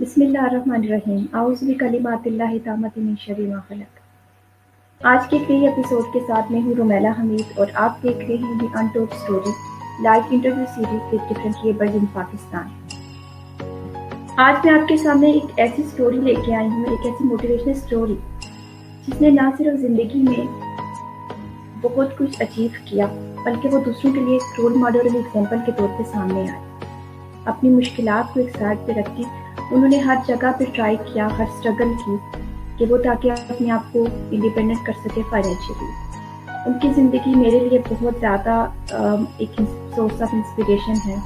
बिस्मिल्लाहिर्रहमानिर्रहीम आऊज़ु बिकलिमातिल्लाहि ताम्मति मिन शर्रि मा खलक़। आज के कई एपिसोड के साथ मैं हूँ रुमैला हमीद और आप देख रहे हैं the untold story live interview series with differentiable in Pakistan. आज मैं आपके सामने एक ऐसी स्टोरी लेके आई हूँ, एक ऐसी मोटिवेशनल स्टोरी जिसने ना सिर्फ ज़िंदगी में बहुत कुछ अचीव किया बल्कि वो दूसरों के लिए एक रोल मॉडल और एग्जाम्पल के तौर पे सामने आए। अपनी मुश्किलात को एक साइड पे रख के उन्होंने हर जगह पे ट्राई किया, हर स्ट्रगल की कि वो ताकि अपने आप को इंडिपेंडेंट कर सके फाइनेंशियली। उनकी ज़िंदगी मेरे लिए बहुत ज़्यादा एक सोर्स ऑफ इंस्पिरेशन है,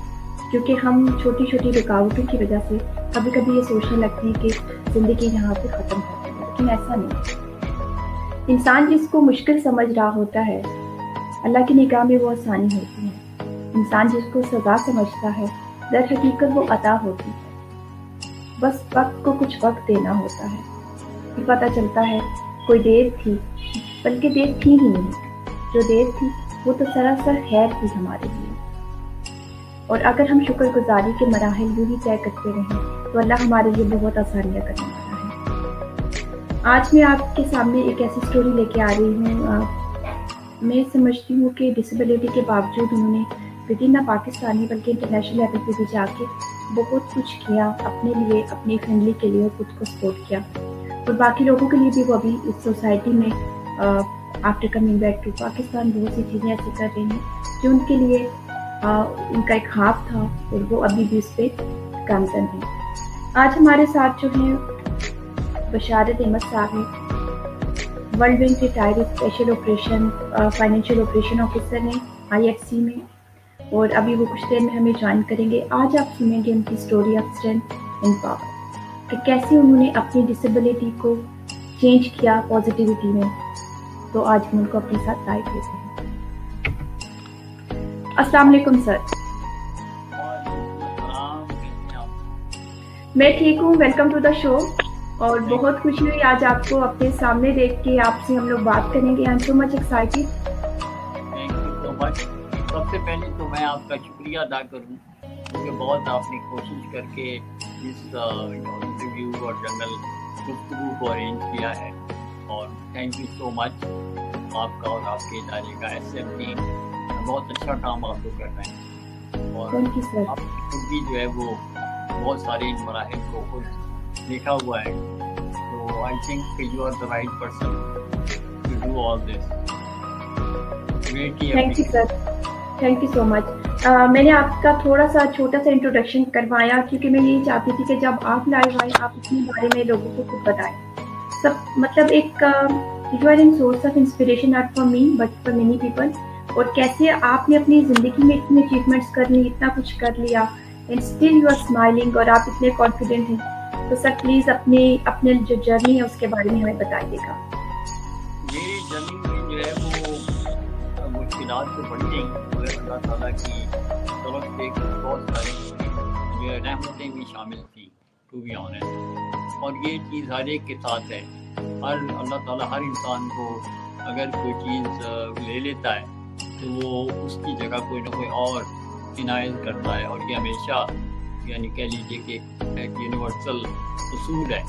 क्योंकि हम छोटी छोटी रुकावटों की वजह से कभी कभी ये सोचने लगते हैं कि ज़िंदगी यहाँ पे ख़त्म हो गई, लेकिन ऐसा नहीं। इंसान जिसको मुश्किल समझ रहा होता है, अल्लाह की निगाह में वो आसानी होती है। इंसान जिसको सज़ा समझता है, दर हकीकत वो अता होती है। बस वक्त को कुछ वक्त देना होता है, फिर पता चलता है कोई देर थी, बल्कि देर थी ही नहीं। जो देर थी वो तो सरासर खैर थी हमारे लिए। और अगर हम शुक्रगुजारी के मराहिल यूं ही तय करते रहें तो अल्लाह हमारे लिए बहुत आसानियाँ करने वाला है। आज मैं आपके सामने एक ऐसी स्टोरी लेके आ रही हूँ। मैं समझती हूँ कि डिसेबिलिटी के बावजूद उन्होंने विद इन पाकिस्तानी बल्कि इंटरनेशनल लेवल पे भी जाके बहुत कुछ किया अपने लिए, अपनी फैमिली के लिए, खुद को सपोर्ट किया और बाकी लोगों के लिए भी। वो अभी इस सोसाइटी में after coming back to Pakistan बहुत सी चीज़ें ऐसी कर रही हैं जो उनके लिए उनका एक ख्वाब था और वो अभी भी उस पर गामजन है। आज हमारे साथ जो हैं बशारत अहमद साहब हैं, world bank retired special operation financial operation officer हैं IFC में, और अभी वो कुछ देर में हमें ज्वाइन करेंगे। आज आप सुनेंगे उनकी story of strength and power, कि कैसे उन्होंने अपनी डिसेबिलिटी को चेंज किया पॉजिटिविटी में। तो आज हम उनको अपने साथ लाइव लेते हैं। अस्सलाम वालेकुम सर। मैं ठीक हूँ, वेलकम टू द शो। और बहुत खुशी हुई आज आपको अपने सामने देख के, आपसे हम लोग बात करेंगे। I am so much excited. Thank you so much. सबसे पहले तो मैं आपका शुक्रिया अदा करूं, क्योंकि बहुत आपने कोशिश करके इस इंटरव्यू और जनरल गुफ्तगू को अरेंज किया है, और थैंक यू सो मच आपका और आपके इदारे का SMT बहुत अच्छा काम आप लोग कर रहे हैं। और आप खुद भी जो है वो बहुत सारे इन मराहिल को खुद देखा हुआ है, तो I think you are the right person to do all this. Thank you sir, thank you so much. मैंने आपका थोड़ा सा छोटा सा इंट्रोडक्शन करवाया क्योंकि मैं यही चाहती थी कि जब आप लाइव आए आप अपने बारे में लोगों को खुद बताएं। सब मतलब एक you are in source of inspiration not for me but for many people. और कैसे आपने अपनी ज़िंदगी में इतने अचीवमेंट्स कर ली, इतना कुछ कर लिया, and still you are smiling और आप इतने कॉन्फिडेंट हैं। तो सर प्लीज़ अपने जो जर्नी है उसके बारे में हमें बताइएगा। मेरी जर्नी में जो है वो मुश्किलात तो बढ़ गई, मगर अल्लाह ताला की तरफ से बहुत सारी जो है रहमतें भी शामिल थी, टू बी ऑनेस्ट। और ये चीज़ हर एक के साथ है। अल्लाह ताला हर इंसान को अगर कोई चीज़ ले लेता है तो वो उसकी जगह कोई ना कोई और इनायत करता है, और ये हमेशा यानी कह लीजिए कि एक यूनिवर्सल उसूल है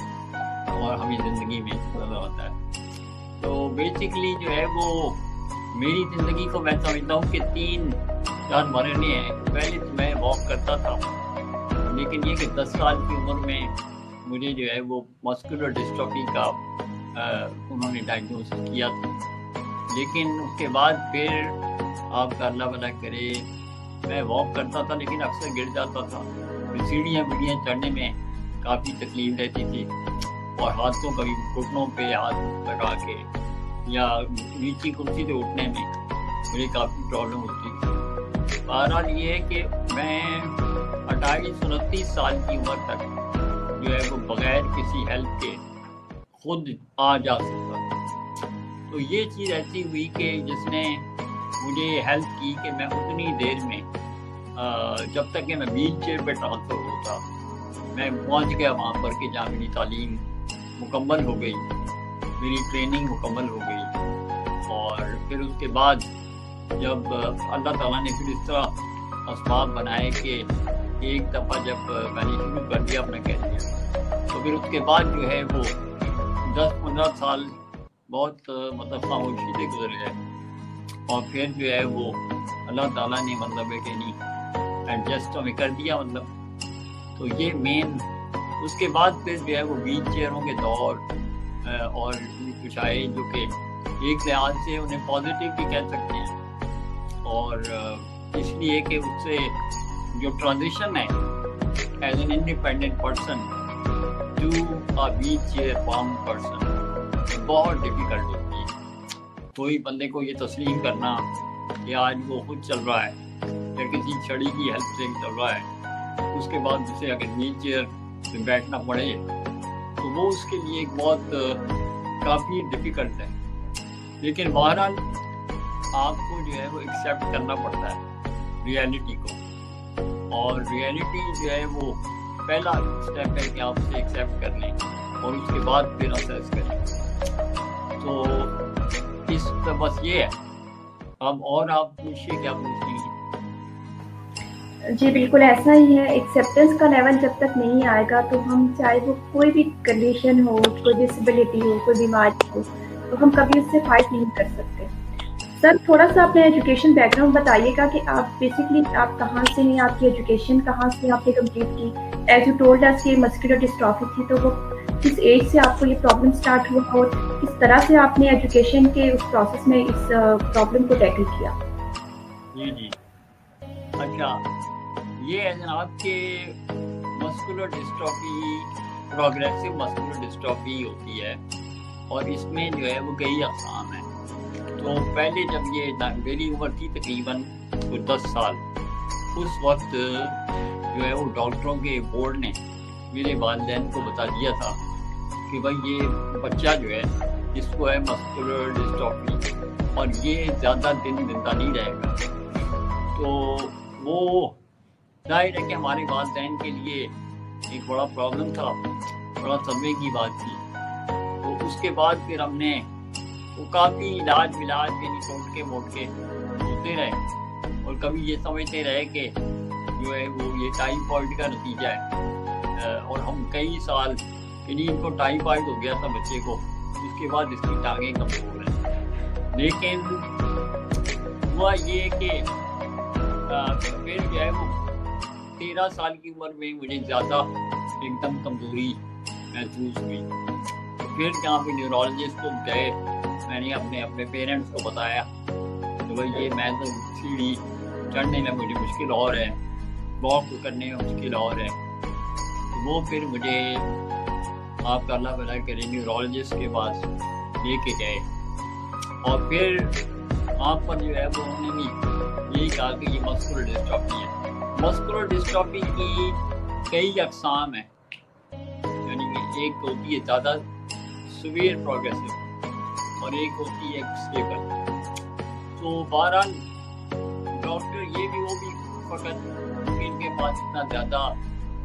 और हमें ज़िंदगी में नजर आता है। तो बेसिकली जो है वो मेरी ज़िंदगी को मैं समझता हूँ कि 3-4 मरहले हैं। पहले तो मैं वॉक करता था, लेकिन ये कि 10 साल की उम्र में मुझे जो है वो मस्कुलर डिस्ट्रॉफी का उन्होंने डायग्नोसिस किया था। लेकिन उसके बाद फिर आपका अल्लाह भला करे, मैं वॉक करता था लेकिन अक्सर गिर जाता था। सीढ़ियाँ चढ़ने में काफ़ी तकलीफ रहती थी, और हाथों कभी घुटनों पे हाथ लगा के या नीची कुर्सी से उठने में मुझे काफ़ी प्रॉब्लम होती थी। बहरहाल ये है कि मैं 28-29 साल की उम्र तक जो है वो बग़ैर किसी हेल्प के खुद आ जा सकता था। तो ये चीज़ ऐसी हुई कि जिसने मुझे हेल्प की कि मैं उतनी देर में जब तक कि मैं व्हील चेयर पर ट्रांसफ़र होता, मैं पहुंच गया वहाँ पर कि जहाँ मेरी तालीम मुकम्मल हो गई, मेरी ट्रेनिंग मुकम्मल हो गई। और फिर उसके बाद जब अल्लाह ताला ने फिर इस तरह असबाब बनाए कि एक दफ़ा जब मैंने शुरू कर दिया अपना कैरियर, پھر اس کے بعد جو ہے وہ 10-15 سال بہت مطلب خاموشی سے گزر گئے، اور پھر جو ہے وہ اللہ تعالیٰ نے مطلب ہے کہ نہیں ایڈجسٹ ہمیں کر دیا مطلب. تو یہ مین. اس کے بعد پھر جو ہے وہ ویل چیئروں کے دور اور کچھ آئے جو کہ ایک لحاظ سے انہیں پازیٹیو بھی کہہ سکتے ہیں، اور اس لیے کہ اس سے جو ٹرانزیشن ہے as an independent person to a wheelchair bound person بہت ڈیفیکلٹ ہوتی ہے. کوئی بندے کو یہ تسلیم کرنا کہ آج وہ خود چل رہا ہے یا کسی چھڑی کی ہیلپ سے چل رہا ہے، اس کے بعد اسے اگر ویل چیئر میں بیٹھنا پڑے تو وہ اس کے لیے ایک بہت کافی ڈیفیکلٹ ہے. لیکن بہرحال آپ کو جو ہے وہ ایکسیپٹ کرنا پڑتا ہے ریئلٹی کو، اور ریئلٹی جو ہے وہ پہلا اسٹیپ ہے کہ آپ اسے ایکسیپٹ کر لیں اور اس کے بعد پھر اسیس کریں. تو اس بس یہ ہے. اب اور آپ پوچھیے کیا پوچھیں گے. جی بالکل ایسا ہی ہے. ایکسیپٹنس کا لیول جب تک نہیں آئے گا تو ہم چاہے وہ کوئی بھی کنڈیشن ہو، کوئی ڈسیبلٹی ہو، کوئی بیماری ہو، تو ہم کبھی اس سے فائٹ نہیں کر سکتے. سر تھوڑا سا اپنے ایجوکیشن بیک گراؤنڈ بتائیے گا کہ آپ بیسکلی آپ کہاں سے ہیں، آپ کی ایجوکیشن کہاں سے آپ نے کمپلیٹ کی. ایز یو ٹولڈ اس کہ مسکولر ڈسٹرافی تھی، تو وہ کس ایج سے آپ کو یہ پرابلم اسٹارٹ ہوا اور کس طرح سے آپ نے ایجوکیشن کے اس پروسیس میں اس پرابلم کو ٹیکل کیا؟ جی اچھا، یہ ہے جناب کہ muscular dystrophy progressive muscular dystrophy ہوتی ہے، اور اس میں جو ہے وہ کئی اقسام ہیں. تو پہلے جب یہ میری عمر تھی تقریباً 10 سال، اس وقت جو ہے وہ ڈاکٹروں کے بورڈ نے میرے والدین کو بتا دیا تھا کہ بھائی یہ بچہ جو ہے اس کو ہے مسکولر ڈسٹرافی، اور یہ زیادہ دن زندہ نہیں رہے گا. تو وہ ظاہر ہے کہ ہمارے والدین کے لیے ایک بڑا پرابلم تھا، بڑا صدمے کی بات تھی. تو اس کے بعد پھر ہم نے وہ کافی علاج یعنی ٹوٹ کے موٹ کے ہوتے رہے، اور کبھی یہ سمجھتے رہے کہ جو ہے وہ یہ ٹائیفائڈ کا نتیجہ ہے، اور ہم کئی سال یعنی ان کو ٹائیفائڈ ہو گیا تھا بچے کو، اس کے بعد اس کی ٹانگیں کمزور ہیں. لیکن ہوا یہ کہ پھر جو ہے وہ 13 سال کی عمر میں مجھے زیادہ ایک دم کمزوری محسوس ہوئی. پھر جہاں پہ نیورولوجسٹ کو گئے، میں نے اپنے پیرنٹس کو بتایا کہ بھائی یہ میں تو سیڑھی چڑھنے میں مجھے مشکل اور ہے، واک کرنے میں مشکل اور ہے. تو وہ پھر مجھے آپ کا اللہ بھلا کرے نیورولوجسٹ کے پاس لے کے گئے، اور پھر وہاں پر جو ہے وہ انہوں نے بھی یہی کہا کہ یہ مسکولر ڈسٹرافی ہے. مسکولر ڈسٹرافی کی کئی اقسام ہیں، یعنی کہ ایک ہوتی ہے زیادہ سویئر پروگریسو اور ایک ہوتی ہے اسٹیبل. تو بہرحال ڈاکٹر یہ بھی وہ بھی فقط ان کے پاس اتنا زیادہ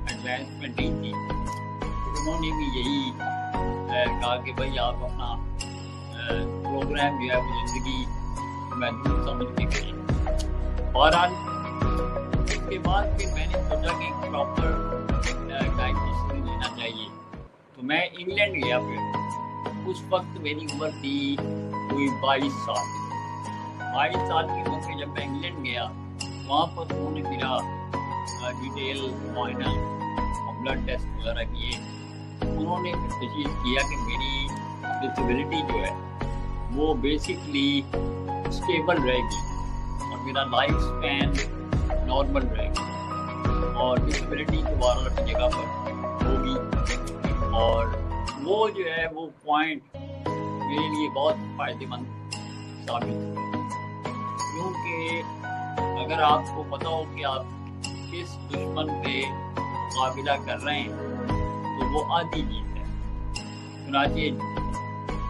ایڈوانسمنٹ نہیں تھی، انہوں نے بھی یہی کہا کہ بھائی آپ اپنا پروگرام جو ہے وہ زندگی محدود سمجھ کے کریں. بہرحال اس کے بعد پھر میں نے سوچا کہ ایک پراپر ڈائگنوسس لینا چاہیے. تو میں انگلینڈ گیا. پھر اس وقت میری عمر تھی کوئی 22 سال. 22 سال کی عمر میں جب میں انگلینڈ گیا، وہاں پر انہوں نے میرا ڈیٹیل معائنہ اور بلڈ ٹیسٹ وغیرہ کیے. انہوں نے تشخیص کیا کہ میری ڈسیبلٹی جو ہے وہ بیسکلی اسٹیبل رہے گی، اور میرا لائف اسپین نارمل رہے گا، اور ڈسیبلٹی دوبارہ اپنی جگہ پر ہوگی. اور وہ جو ہے وہ پوائنٹ میرے لیے بہت فائدہ مند ثابت ہوا، کیونکہ اگر آپ کو پتہ ہو کہ آپ کس دشمن پہ مقابلہ کر رہے ہیں تو وہ آدھی جیت ہے. چنانچہ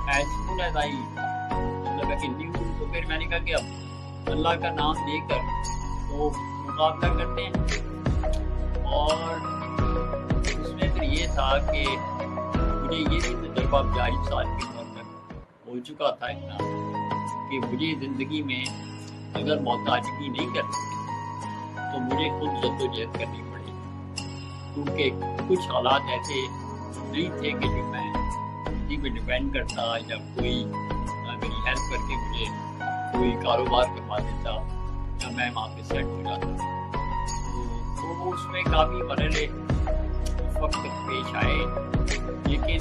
ایز سون ایز آئی مطلب ہے کہ نیوز، تو پھر میں نے کہا کہ اب اللہ کا نام لے کر تو مقابلہ کرتے ہیں. اور اس میں پھر یہ تھا کہ مجھے یہ بھی تجربہ 22 سال کی عمر تک ہو چکا تھا اتنا کہ مجھے زندگی میں اگر محتاجگی نہیں کرنی تو مجھے خود جدوجہد کرنی پڑی، کیونکہ کچھ حالات ایسے نہیں تھے کہ جو میں کسی پہ ڈپینڈ کرتا یا کوئی میری ہیلپ کر کے مجھے کوئی کاروبار کروا دیتا یا میں وہاں پہ سیٹ ہو جاتا. تو اس میں کافی مرحلے اس وقت پیش آئے, لیکن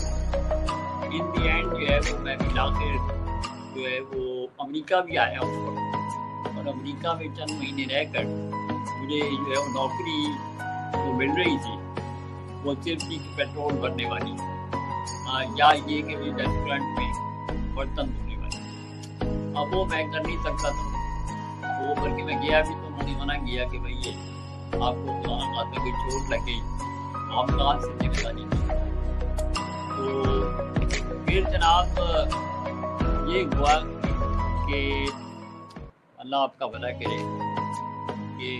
ان دی اینڈ جو ہے وہ میں بالآخر جو ہے وہ امریکہ بھی آیا اس وقت, اور امریکہ میں چند مہینے رہ کر مجھے جو ہے وہ نوکری جو مل رہی تھی وہ صرف تھی پیٹرول بھرنے والی یا یہ کہ ریسٹورینٹ میں برتن دھونے والی. اب وہ میں کر نہیں سکتا تھا, وہ کر کے میں گیا بھی تو انہوں نے منع کیا کہ بھائی یہ آپ کو خدا نہ خاصا کوئی چوٹ لگ گئی آپ کہاں سے ذمہ داری کی. تو پھر جناب یہ ہوا کہ اللہ آپ کا بھلا کرے کہ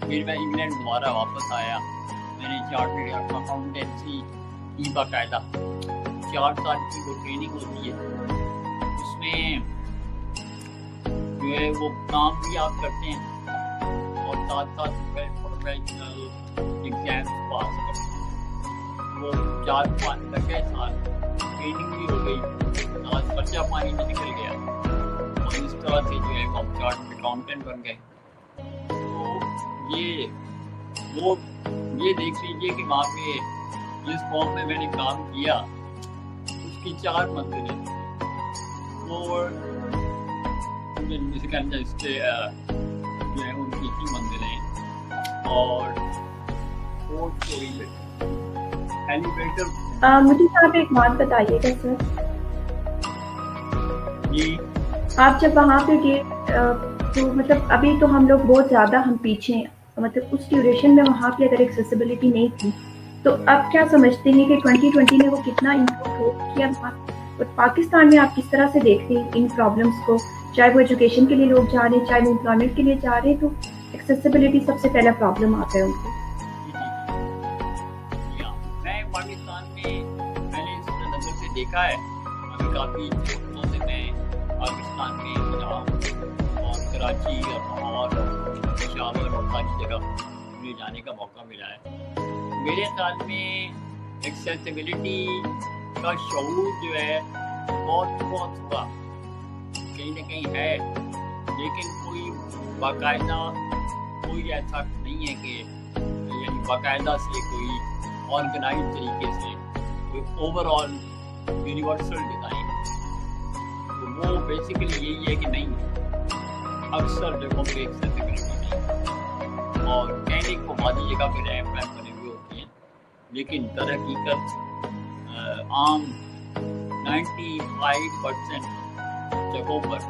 پھر میں انگلینڈ دوبارہ واپس آیا. میں نے چارٹرڈ اکاؤنٹنسی کی باقاعدہ 4 سال کی وہ ٹریننگ ہوتی ہے, اس میں جو ہے وہ کام بھی آپ کرتے ہیں اور ساتھ ساتھ پروفیشنل ایگزامس پاس کرتے ہیں. وہ 4-5 لگے سال ٹریننگ بھی ہو گئی, آج خرچہ پانی بھی نکل گیا, اور اس طرح سے جو ہے ہم چارٹرڈ اکاؤنٹنٹ بن گئے. تو یہ دیکھ لیجیے کہ وہاں پہ جس قوم میں نے کام کیا اس کی 4 منزلیں, اور اس کے جو ہے ان کی 3 منزلیں اور 4 اسٹوری ایلیویٹر. مجھے آپ ایک بات بتائیے گا سر, جی آپ جب وہاں پہ گئے تو مطلب ابھی تو ہم لوگ بہت زیادہ ہم پیچھے ہیں, مطلب اس ڈیوریشن میں وہاں پہ اگر ایکسیسیبلٹی نہیں تھی تو اب کیا سمجھتے ہیں کہ 2020 نے وہ کتنا امپروو کیا وہاں, اور پاکستان میں آپ کس طرح سے دیکھتے ہیں ان پرابلمس کو, چاہے وہ ایجوکیشن کے لیے لوگ جا رہے ہیں چاہے وہ امپلائمنٹ کے لیے جا رہے ہیں, تو ایکسیسیبلٹی سب سے پہلا پرابلم آتا ہے ان کو. میں پاکستان میں نے اس نظر سے دیکھا ہے, ابھی کافی وقتوں سے میں پاکستان میں رہا ہوں اور کراچی اور لاہور اور پشاور اور ساری جگہ مجھے جانے کا موقع ملا ہے. میرے خیال میں ایکسیسیبلٹی کا شعور جو ہے بہت ہوا, کہیں نہ کہیں ہے, لیکن کوئی باقاعدہ کوئی ایسا نہیں ہے کہ یعنی باقاعدہ سے کوئی آرگنائز طریقے سے کوئی اوور آل یونیورسل ڈیزائن. تو وہ بیسیکلی یہی ہے کہ نہیں, اکثر جگہوں پہ ایکسیسیبلٹی نہیں, اور کہنے کو بعضی جگہ پہ ریمپ بنے ہوئے ہوتی ہیں, لیکن در حقیقت عام 95% جگہوں پر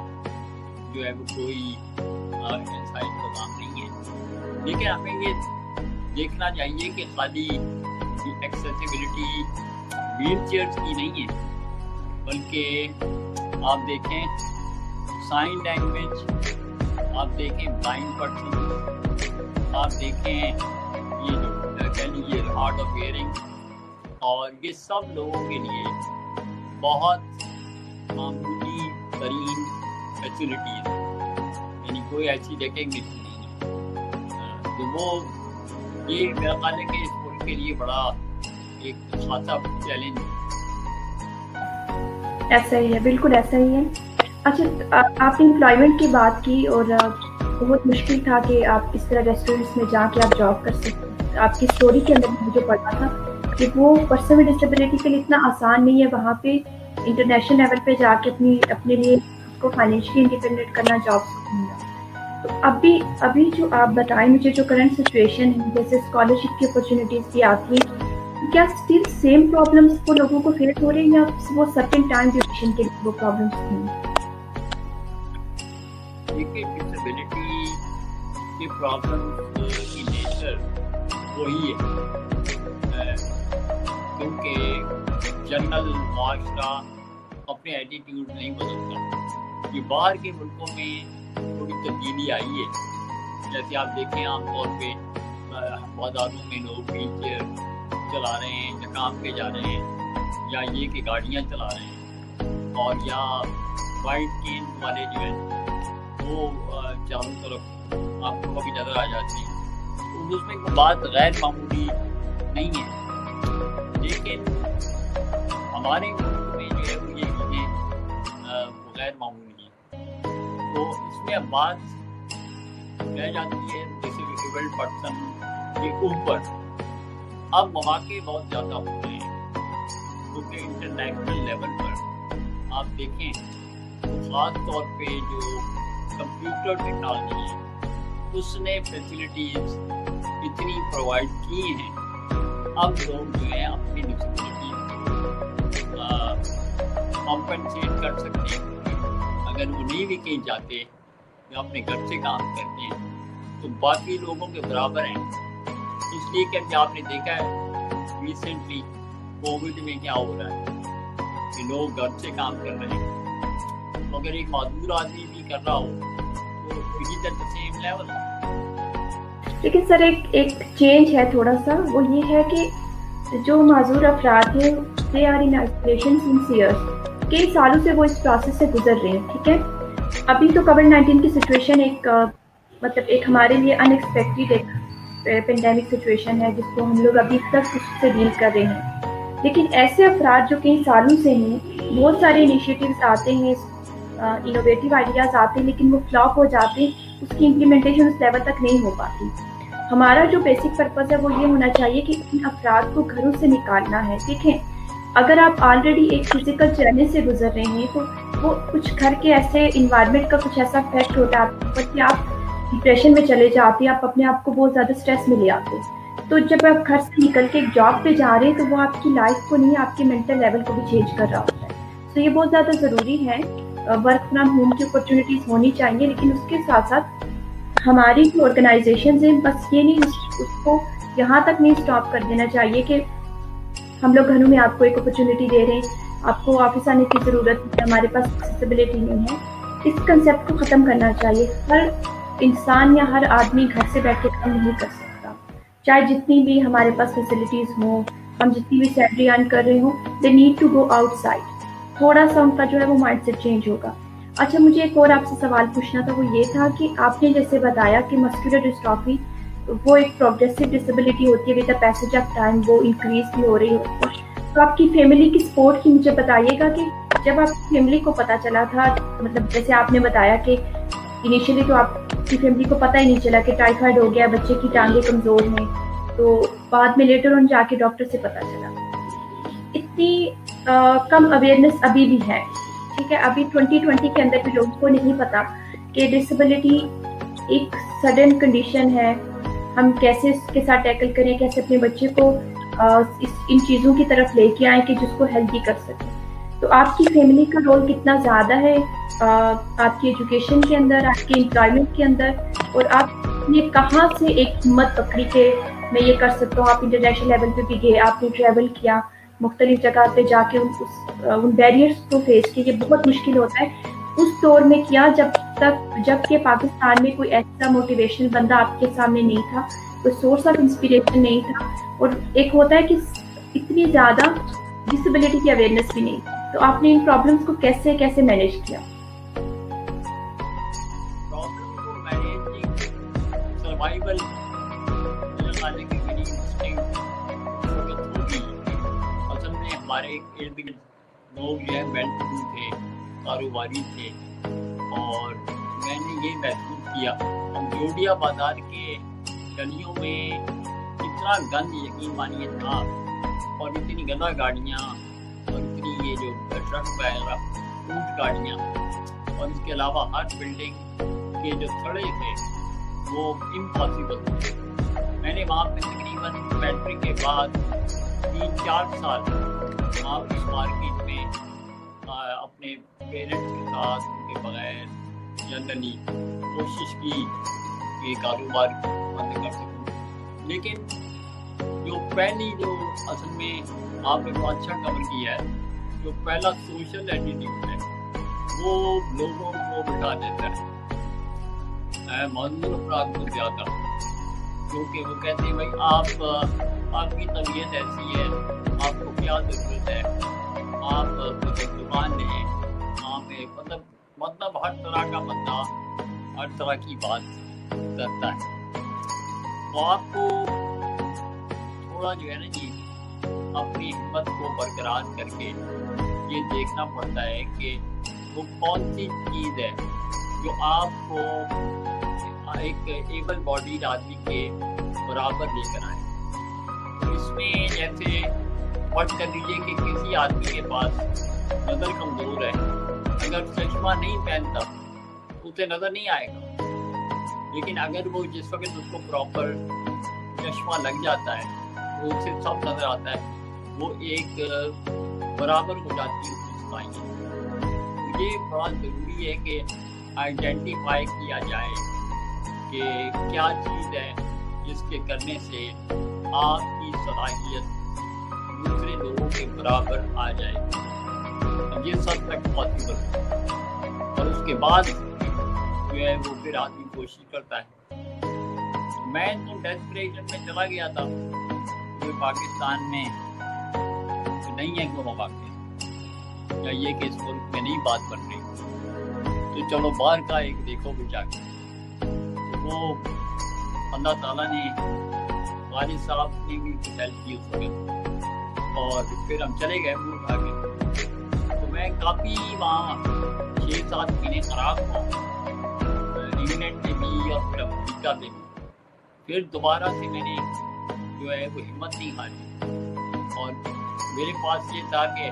جو ہے وہ کوئی ایسا انتظام نہیں ہے. لیکن ہمیں یہ دیکھنا چاہیے کہ خالی ایکسیسیبلٹی ویل چیئرس کی نہیں ہے, بلکہ آپ دیکھیں سائن لینگویج, آپ دیکھیں بلائنڈ پرسن, آپ دیکھیں یہ جو کہہ لیجیے ہارڈ آف ہیئرنگ, اور یہ سب لوگوں کے لیے بہت معمولی ترین فیسلٹیز, یعنی کوئی ایسی ریکگنیشن نہیں ہے. تو وہ یہ میرا خیال ہے کہ اس ملک کے لیے بڑا ایک خاصا چیلنج ہے. ایسا ہی ہے, بالکل ایسا ہی ہے. اچھا, آپ نے امپلائمنٹ کی بات کی اور بہت مشکل تھا کہ آپ اس طرح ریسٹورینٹس میں جا کے آپ جاب کر سکتے. آپ کی اسٹوری کے اندر مجھے پڑھا تھا کہ وہ پرسن ود ڈسیبلٹی کے لیے اتنا آسان نہیں ہے وہاں پہ انٹرنیشنل لیول پہ جا کے اپنے لیے کو فائنینشلی انڈیپینڈنٹ کرنا, جابس ڈھونڈنا. تو ابھی جو آپ بتائیں مجھے, جو کرنٹ سچویشن ہے جیسے اسکالرشپ کی اپرچونیٹیز بھی آتی ہیں, کیا اسٹل سیم پرابلمس وہ لوگوں کو فیس ہو رہے ہیں یا وہ سرٹن ٹائم ڈیوریشن کے لیے وہ پرابلمس ہیں؟ دیکھیے ڈسیبلٹی کی پرابلم کی نیچر وہی ہے, کیونکہ جنرل معاشرہ اپنے ایٹیٹیوڈ نہیں بدلتا. یہ باہر کے ملکوں میں تھوڑی تبدیلی آئی ہے, جیسے آپ دیکھیں عام طور پہ بازاروں میں لوگ ویل چیئر چلا رہے ہیں یا کام پہ جا رہے ہیں, یا یہ کہ گاڑیاں چلا رہے ہیں, اور یا وائٹ کین والے جو ہیں وہ چاروں طرف آپ کو بھی نظر آ جاتی ہیں. اس میں کوئی بات غیر معمولی نہیں ہے, لیکن ہمارے ملک میں جو ہے وہ یہ چیزیں غیر معمولی ہیں. تو اس میں اب بات رہ جاتی ہے ڈسیبلڈ پرسن کے اوپر. اب مواقع بہت زیادہ ہو گئے ہیں کیونکہ انٹرنیشنل لیول پر آپ دیکھیں تو خاص طور پہ جو کمپیوٹر ٹیکنالوجی ہے اس نے فیسلٹیز اتنی پرووائڈ کی ہیں. اب لوگ جو ہیں اپنی ڈسیبلٹی کو کمپنسیٹ کر سکتے ہیں. اگر وہ نہیں بھی کہیں جاتے یا اپنے گھر سے کام کرتے ہیں تو باقی لوگوں کے برابر ہیں. اس لیے کہ ابھی آپ نے دیکھا ہے ریسنٹلی کووڈ میں کیا ہو رہا ہے کہ لوگ گھر سے کام کر رہے ہیں. تو اگر ایک معذور آدمی بھی کر رہا ہو تو اسی طرح سیم لیول. لیکن سر ایک چینج ہے تھوڑا سا، وہ یہ ہے کہ جو معذور افراد ہیں they are in isolation since years, کئی سالوں سے وہ اس پروسیس سے گزر رہے ہیں. ٹھیک ہے، ابھی تو کووڈ-19 کی سچویشن ایک مطلب ایک ہمارے لیے ان ایکسپیکٹڈ ایک پینڈیمک سچویشن ہے جس کو ہم لوگ ابھی تک اس سے ڈیل کر رہے ہیں. لیکن ایسے افراد جو کئی سالوں سے ہیں، بہت سارے انیشیٹیوز آتے ہیں، انوویٹیو آئیڈیاز آتے ہیں، لیکن وہ فلاپ ہو جاتے ہیں، اس کی امپلیمنٹیشن اس لیول تک نہیں ہو پاتی. ہمارا جو بیسک پرپز ہے وہ یہ ہونا چاہیے کہ ان افراد کو گھروں سے نکالنا ہے. دیکھیں، اگر آپ آلریڈی ایک فزیکل چیلنج سے گزر رہے ہیں تو وہ کچھ گھر کے ایسے انوائرمنٹ کا کچھ ایسا افیکٹ ہوتا ہے آپ کے اوپر کہ آپ ڈپریشن میں چلے جاتے ہیں، آپ اپنے آپ کو بہت زیادہ اسٹریس میں لے آتے ہیں. تو جب آپ گھر سے نکل کے ایک جاب پہ جا رہے ہیں تو وہ آپ کی لائف کو نہیں، آپ کے مینٹل لیول کو بھی چینج کر رہا ہوتا ہے. تو یہ بہت زیادہ ضروری ہے. ورک فرام ہوم کی اپرچونیٹیز ہونی چاہیے، لیکن اس کے ساتھ ساتھ ہماری جو آرگنائزیشنز ہیں بس یہ نہیں اس کو یہاں تک نہیں اسٹاپ کر دینا چاہیے کہ ہم لوگ گھروں میں آپ کو ایک اپرچونیٹی دے رہے ہیں، آپ کو آفس آنے کی ضرورت ہے، ہمارے پاس ایکسیسیبلٹی نہیں ہے. اس کنسیپٹ کو ختم کرنا چاہیے. ہر انسان یا ہر آدمی گھر سے بیٹھ کے کام نہیں کر سکتا، چاہے جتنی بھی ہمارے پاس فیسلٹیز ہوں، ہم جتنی بھی سیلری ارن کر رہے ہوں، they need to go outside. تھوڑا سا ان کا جو ہے وہ مائنڈ سیٹ چینج ہوگا. اچھا، مجھے ایک اور آپ سے سوال پوچھنا تھا، وہ یہ تھا کہ آپ نے جیسے بتایا کہ مسکولر ڈسٹرافی وہ ایک پروگریسو ڈسیبلٹی ہوتی ہے، with the passage of time وہ انکریز بھی ہو رہی ہوتی ہے. تو آپ کی فیملی کی سپورٹ کی مجھے بتائیے گا کہ جب آپ کی فیملی کو پتہ چلا تھا، مطلب جیسے آپ نے بتایا کہ انیشیلی تو آپ کی فیملی کو پتہ ہی نہیں چلا کہ ٹائیفائڈ ہو گیا، بچے کی ٹانگیں کمزور ہیں، تو بعد میں لیٹر آن جا کے ڈاکٹر سے پتہ چلا. اتنی کم اویئرنیس ابھی بھی ہے. ٹھیک ہے، ابھی 2020 کے اندر بھی لوگوں کو نہیں پتا کہ ڈسیبلٹی ایک سڈن کنڈیشن ہے، ہم کیسے اس کے ساتھ ٹیکل کریں، کیسے اپنے بچے کو ان چیزوں کی طرف لے کے آئیں کہ جس کو ہیلدی کر سکیں. تو آپ کی فیملی کا رول کتنا زیادہ ہے آپ کی ایجوکیشن کے اندر، آپ کے امپلائمنٹ کے اندر، اور آپ نے کہاں سے ایک ہمت پکڑی کہ میں یہ کر سکتا ہوں؟ آپ انٹرنیشنل لیول پہ بھی گئے، آپ نے ٹریول کیا، مختلف جگہ پہ جا کے ان بیریئرس کو فیس کیا. یہ بہت مشکل ہوتا ہے اس دور میں کیا جب کہ پاکستان میں کوئی ایسا موٹیویشنل بندہ آپ کے سامنے نہیں تھا، کوئی سورس آف انسپریشن نہیں تھا، اور ایک ہوتا ہے کہ اتنی زیادہ ڈسیبلٹی کی اویئرنیس بھی نہیں. تو آپ نے ان پرابلمس کو کیسے مینیج کیا؟ پرابلم کو مینیجنگ سروائیول والے کی میری انسٹنکٹ وقت ہوگی. اصل میں ہمارے ارد گرد لوگ جو ہے ویل ٹو ڈو تھے، کاروباری تھے، اور میں نے یہ محسوس کیا ہم جوڈیا بازار کے گلیوں میں اتنا گند یقین مانیے تھا، اور اتنی گندہ گاڑیاں، اور اتنی یہ جو ٹرک وغیرہ اونٹ گاڑیاں، اور اس کے علاوہ ہر بلڈنگ کے جو سڑے تھے وہ امپاسبل تھے. میں نے وہاں پہ تقریباً میٹرک کے بعد 3-4 سال وہاں اس مارکیٹ میں اپنے پیرنٹس کے ساتھ ان کے بغیر جنرلی کوشش کی کہ کاروبار بند کر سکوں. لیکن جو اصل میں آپ نے بہت اچھا کور کیا ہے، جو پہلا سوشل ایٹیٹیوڈ ہے وہ لوگوں کو بٹھا دیتا ہے، معذور افراد کو زیادہ، کیونکہ وہ کہتے ہیں بھائی آپ کی طبیعت ایسی ہے، آپ کو کیا ضرورت ہے، آپ دکان لیں. وہاں پہ مطلب ہر طرح کا بندہ ہر طرح کی بات کرتا ہے. تو آپ کو تھوڑا جو ہے نا جی अपनी हिम्मत को बरकरार करके ये देखना पड़ता है कि वो कौन सी चीज़ है जो आपको एक एबल बॉडीड आदमी के बराबर लेकर आए। तो इसमें जैसे फर्ज कर लीजिए कि किसी आदमी के पास नज़र कमज़ोर है, अगर चश्मा नहीं पहनता तो उसे नज़र नहीं आएगा, लेकिन अगर वो जिस वक्त उसको प्रॉपर चश्मा लग जाता है तो उसे सब नज़र आता है, वो एक बराबर हो जाती है उसकी स्माइल। ये बड़ा ज़रूरी है कि आइडेंटिफाई किया जाए कि क्या चीज़ है जिसके करने से आपकी सलाहियत दूसरे लोगों के बराबर आ जाए। ये सब तक पॉसिबल है और उसके बाद जो है वो फिर आदमी कोशिश करता है। मैं तो डेस्परेशन में चला गया था, जो पाकिस्तान में तो नहीं है कोई मौका, या ये कि इस मुल्क में नहीं बात बन रही, तो चलो बाहर का एक देखो भी जाके। तो वो अल्लाह ताला ने वालिद साहब ने भी कुछ हेल्प की उस वक्त, और फिर हम चले गए मुल्क आगे। तो मैं काफ़ी वहाँ 6-7 महीने खराब हुआ, इंग्लैंड में भी और फिर अमेरिका में भी। फिर दोबारा से मैंने जो है वो हिम्मत नहीं हारी, और मेरे पास ये था कि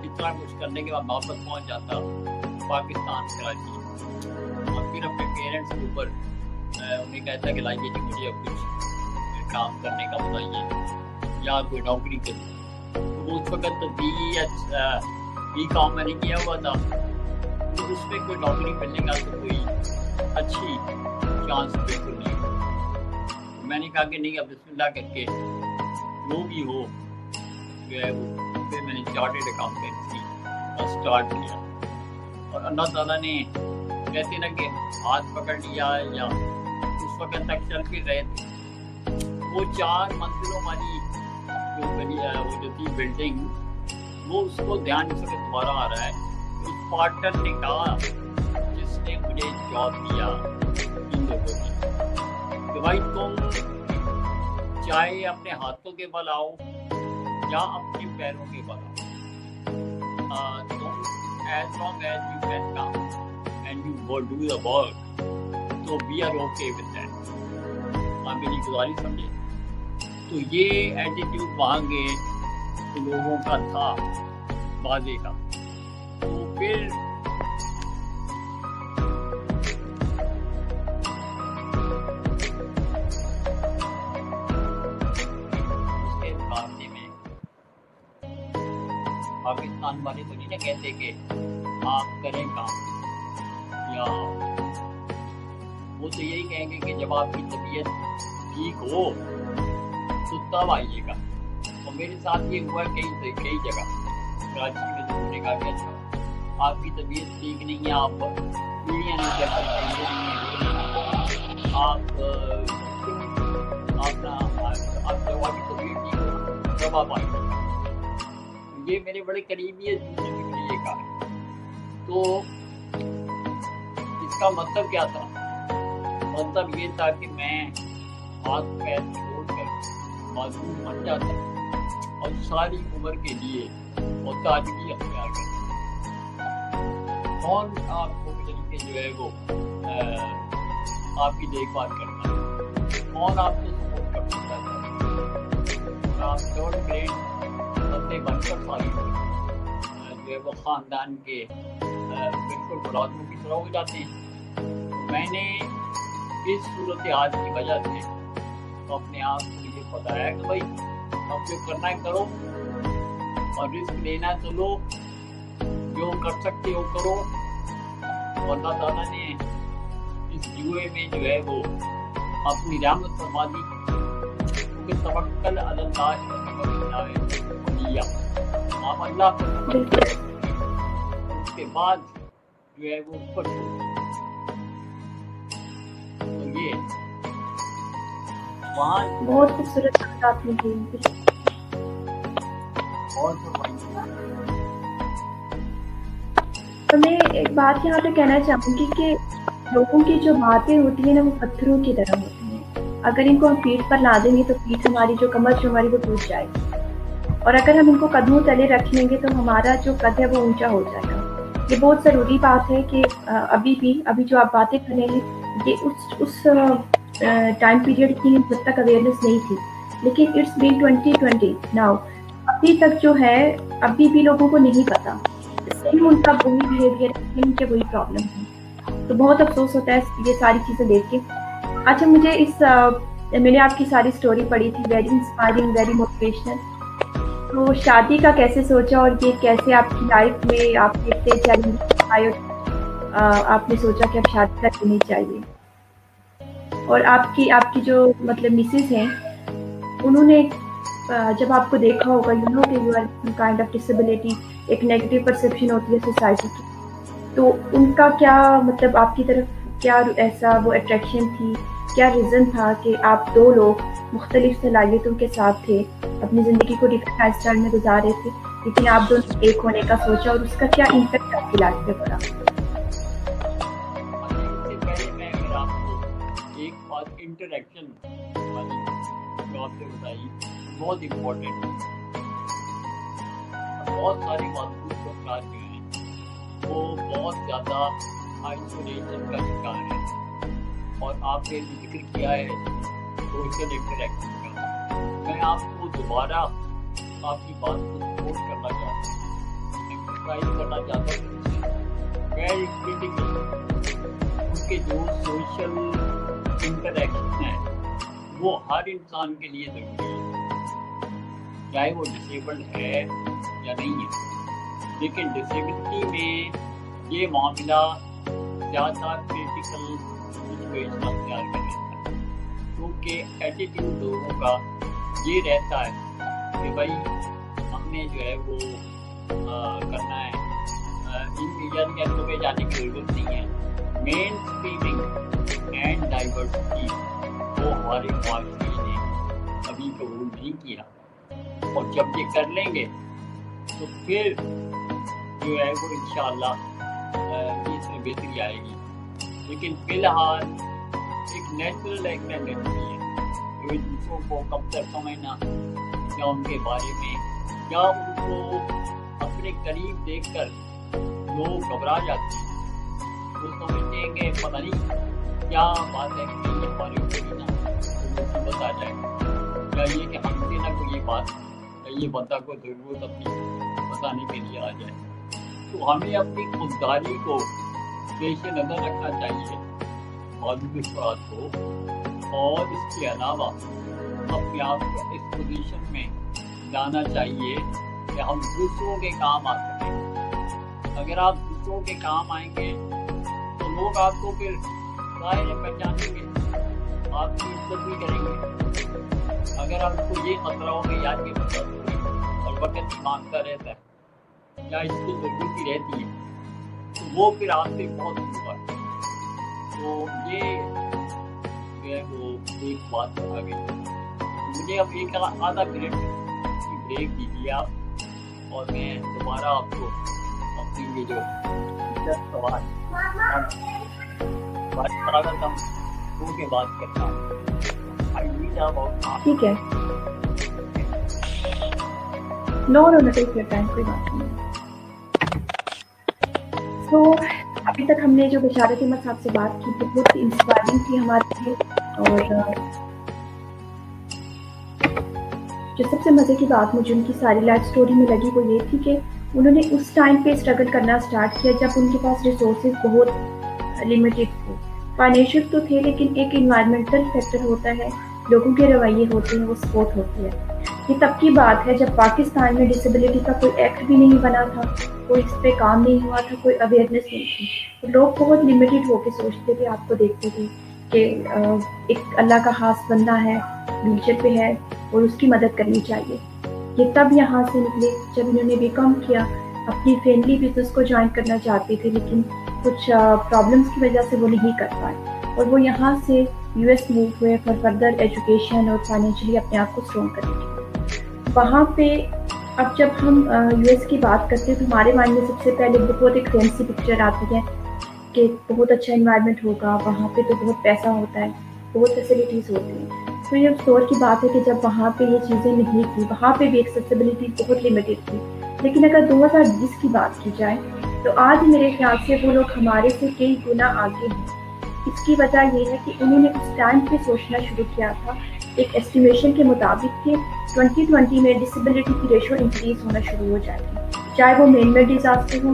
इतना कुछ करने के बाद वापस पहुंच जाता पाकिस्तान कराची, और फिर अपने पेरेंट्स के ऊपर उन्हें कहता कि लाइए कि मुझे अब कुछ काम करने का बताइए या कोई नौकरी करूँ। तो उस वक्त तो बी कॉम मैंने किया हुआ था, तो उसमें कोई नौकरी मिलने का तो कोई अच्छी चांस बिल्कुल नहीं। तो मैंने कहा कि नहीं, अब बिस्मिल्लाह करके जो भी हो जो है वो, फिर मैंने चार्टेड अकाउंटेंसी स्टार्ट किया। और अल्लाह ताला ने कहते ना कि हाथ पकड़ लिया, या उस वक्त तक चल फिर रहे थे। वो 4 मंजिलों वाली वो जो थी बिल्डिंग, वो उसको ध्यान इस वक्त दोबारा आ रहा है। उस पार्टनर ने कहा जिसने मुझे जॉब दिया इन लोगों ने कि भाई तुम चाहे अपने हाथों के बल आओ या अपने पैरों के बल आओ, तुम as long as you can come and you go do the work, so we are okay with that। आप मेरी गुजारिश समझे। तो ये एटीट्यूड वहाँ के लोगों का था बाजे का। तो फिर उसके मुकाबले में पाकिस्तान वाले तो नहीं ना कहते कि आप करें काम, या वो तो यही कहेंगे कि जब आपकी तबीयत ठीक हो तो तब आइएगा। और मेरे साथ ये हुआ कई जगह कराची में। तो उन्होंने कहा कि अच्छा आपकी तबीयत ठीक नहीं है, आप पीढ़ियाँ नहीं कर सकते, आप जब आपकी तबीयत ठीक हो तब आप आइएगा। ये मेरे बड़े करीबी है जिसने भी मुझे ये कहा। तो इसका मतलब क्या था? मतलब ये था कि मैं हाथ पैर छोड़कर मासूम बन जाता और सारी उम्र के लिए मुताजगी अख्तियार करता। कौन आपको तरीके जो है वो आपकी देखभाल करता है, कौन आपको सपोर्ट कर सकता है। आप 3rd ग्रेड बंदे बनकर सारी जो है वो ख़ानदान के बिल्कुल मुलाजमों की तरह हो जाते हैं। तो मैंने इस सूरत हाल की वजह से तो अपने आप को ये बताया कि भाई अब जो करना है करो, और रिस्क लेना है तो लो, जो कर सकते हो करो। और अल्लाह ताला ने इस जुए में जो है वो अपनी रहमत फरमा दी, क्योंकि तवक्कल अलल्लाह वलिया, आप अल्लाह पर उसके बाद जो है वो ऊपर तो ये वहाँ बहुत खूबसूरत बात आपने की। तो मैं एक बात यहाँ पे कहना चाहूँगी कि लोगों की जो बातें होती हैं ना, वो पत्थरों की तरह होती हैं। अगर इनको हम पीठ पर ला देंगे तो पीठ हमारी जो कमर जो हमारी वो टूट जाएगी। और अगर हम इनको कदमों तले रख लेंगे तो हमारा जो कद है वो ऊंचा हो जाएगा। ये बहुत ज़रूरी बात है कि अभी जो आप बातें कर रहे हैं ये उस टाइम पीरियड की जब तक अवेयरनेस नहीं थी, लेकिन इट्स बीन 2020 नाउ, अभी तक जो है अभी भी लोगों को नहीं पता, सेम उनका वही बिहेवियर, उनके वही प्रॉब्लम है। तो बहुत अफसोस होता है ये सारी चीज़ें देख के। अच्छा, मुझे मैंने आपकी सारी स्टोरी पढ़ी थी, वेरी इंस्पायरिंग, वेरी मोटिवेशनल। तो शादी का कैसे सोचा और ये कैसे आपकी लाइफ में आपके इतने चैलेंजेस आए और आपने सोचा कि अब शादी कर लेनी चाहिए? और आपकी जो मतलब मिसेज हैं उन्होंने जब आपको देखा होगा, यू नो कि you are some kind of disability, एक नेगेटिव परसेप्शन होती है सोसाइटी की, तो उनका क्या मतलब आपकी तरफ क्या ऐसा वो अट्रैक्शन थी, क्या रीज़न था कि आप दो लोग मुख्तलिफ सलाहियतों के साथ थे, अपनी ज़िंदगी को डिफरेंट लाइफ स्टाइल में गुजार रहे थे, लेकिन आप दोनों एक होने का सोचा और उसका क्या इम्पैक्ट आपकी लाइफ पे पड़ा? इससे पहले मैं अगर आपको एक बात इंटरेक्शन वाली जो आपने बताई बहुत इम्पोर्टेंट है। बहुत सारे मजदूर जो कार जो हैं वो बहुत ज़्यादा आइसोलेशन का शिकार है, और आपने जिक्र किया है सोशल इंटरेक्शन का। मैं आपको दोबारा आपकी बात को सपोर्ट करना चाहता हूँ, एम्फसाइज करना चाहता हूँ। वेरी क्रिटिकल उनके जो सोशल इंटरेक्शन है वो हर इंसान के लिए ज़रूरी है, चाहे वो डिसेबल्ड है या नहीं है। लेकिन डिसेबिलिटी में ये मामला ज़्यादा क्रिटिकल सिचुएशन अख्तियार कर लेता है, क्योंकि एटीट्यूड लोगों का ये रहता है कि भाई हमने जो है वो करना है, इन मीडिया पे जाने की ज़रूरत नहीं है। मेन स्ट्रीमिंग एंड डाइवर्सिटी वो हमारे मुआशरे ने अभी कबूल नहीं किया, और जब ये कर लेंगे तो फिर जो है वो इंशाअल्लाह इसमें बेहतरी आएगी। लेकिन फिलहाल एक नेचुरल एक टेंडेंसी है जो दूसरों को कब तक समझना या उनके बारे में या उनको अपने करीब देखकर लोग घबरा जाते हैं, वो समझते हैं कि पता नहीं क्या बात है कि हमारे ऊपर ना मुसीबत आ जाए, या ये कि हमसे ना कोई ये बात या ये बंदा को ज़रूरत अपनी बताने के लिए आ जाए। तो हमें अपनी खुददारी को पेश नज़र रखना चाहिए मौजूद अफराद को, और इसके अलावा अपने आप को इस पोजीशन में लाना चाहिए कि हम दूसरों के काम आ सकें। अगर आप दूसरों के काम आएंगे तो लोग आपको फिर ज़ाहिर पहचानेंगे, आपकी इज्जत भी करेंगे। अगर आपको ये खतरा हो कि यार ये बंदा और वक्त ही मांगता रहता है या इसकी ज़रूरत ही रहती है, तो वो फिर आपसे बहुत दूर है। तो ये जो है वो एक बात आ गई। मुझे अब एक आधा मिनट की ब्रेक दीजिए आप, और मैं दोबारा आपको अपनी ये जो सवाल के बात करता हूँ। ठीक है, नो टेक योर टाइम, कोई बात नहीं। तो अभी तक हमने जो बशारत अहमद साहब से बात की बहुत इंस्पायरिंग थी हमारे लिए, और जो सबसे मज़े की बात मुझे उनकी सारी लाइफ स्टोरी में लगी वो ये थी कि उन्होंने उस टाइम पे स्ट्रगल करना स्टार्ट किया जब उनके पास रिसोर्सेज बहुत लिमिटेड थे। फाइनेंशियल तो थे, लेकिन एक इन्वायरमेंटल फैक्टर होता है, लोगों के रवैये होते हैं, वो सपोर्ट होती है। ये तब की बात है जब पाकिस्तान में डिसेबिलिटी का कोई एक्ट भी नहीं बना था, कोई इस पे काम नहीं हुआ था, कोई अवेयरनेस नहीं थी, तो लोग बहुत लिमिटेड होके सोचते थे, आपको देखते थे कि एक अल्लाह का खास बंदा है, व्हीलचेयर पे है और उसकी मदद करनी चाहिए। ये तब यहाँ से निकले जब इन्होंने बीकॉम किया, अपनी फैमिली बिजनेस को ज्वाइन करना चाहते थे, लेकिन कुछ प्रॉब्लम्स की वजह से वो नहीं कर पाए, और वो यहाँ से यूएस मूव हुए फॉर फर्दर एजुकेशन और फाइनेंशियली अपने आप को स्ट्रॉन्ग करने के लिए। वहाँ पे अब जब हम यूएस की बात करते हैं तो हमारे माइंड में सबसे पहले बहुत एक फैंसी पिक्चर आती है कि बहुत अच्छा इन्वायरमेंट होगा, वहाँ पे तो बहुत पैसा होता है, बहुत फैसिलिटीज़ होती हैं। तो ये उस दौर की बात है कि जब वहाँ पे ये चीज़ें नहीं थी, वहाँ पे भी एक्सेसिबिलिटी बहुत लिमिटेड थी। लेकिन अगर 2020 की बात की जाए तो आज मेरे ख्याल से वो लोग हमारे से कई गुना आगे हैं। इसकी वजह ये है कि उन्होंने उस टाइम पे सोचना शुरू किया था। एक एस्टिमेशन के मुताबिक कि 2020 में डिसेबिलिटी की रेशो इंक्रीज होना शुरू हो जाएगी, चाहे वो मैन मेड डिजास्टर हो,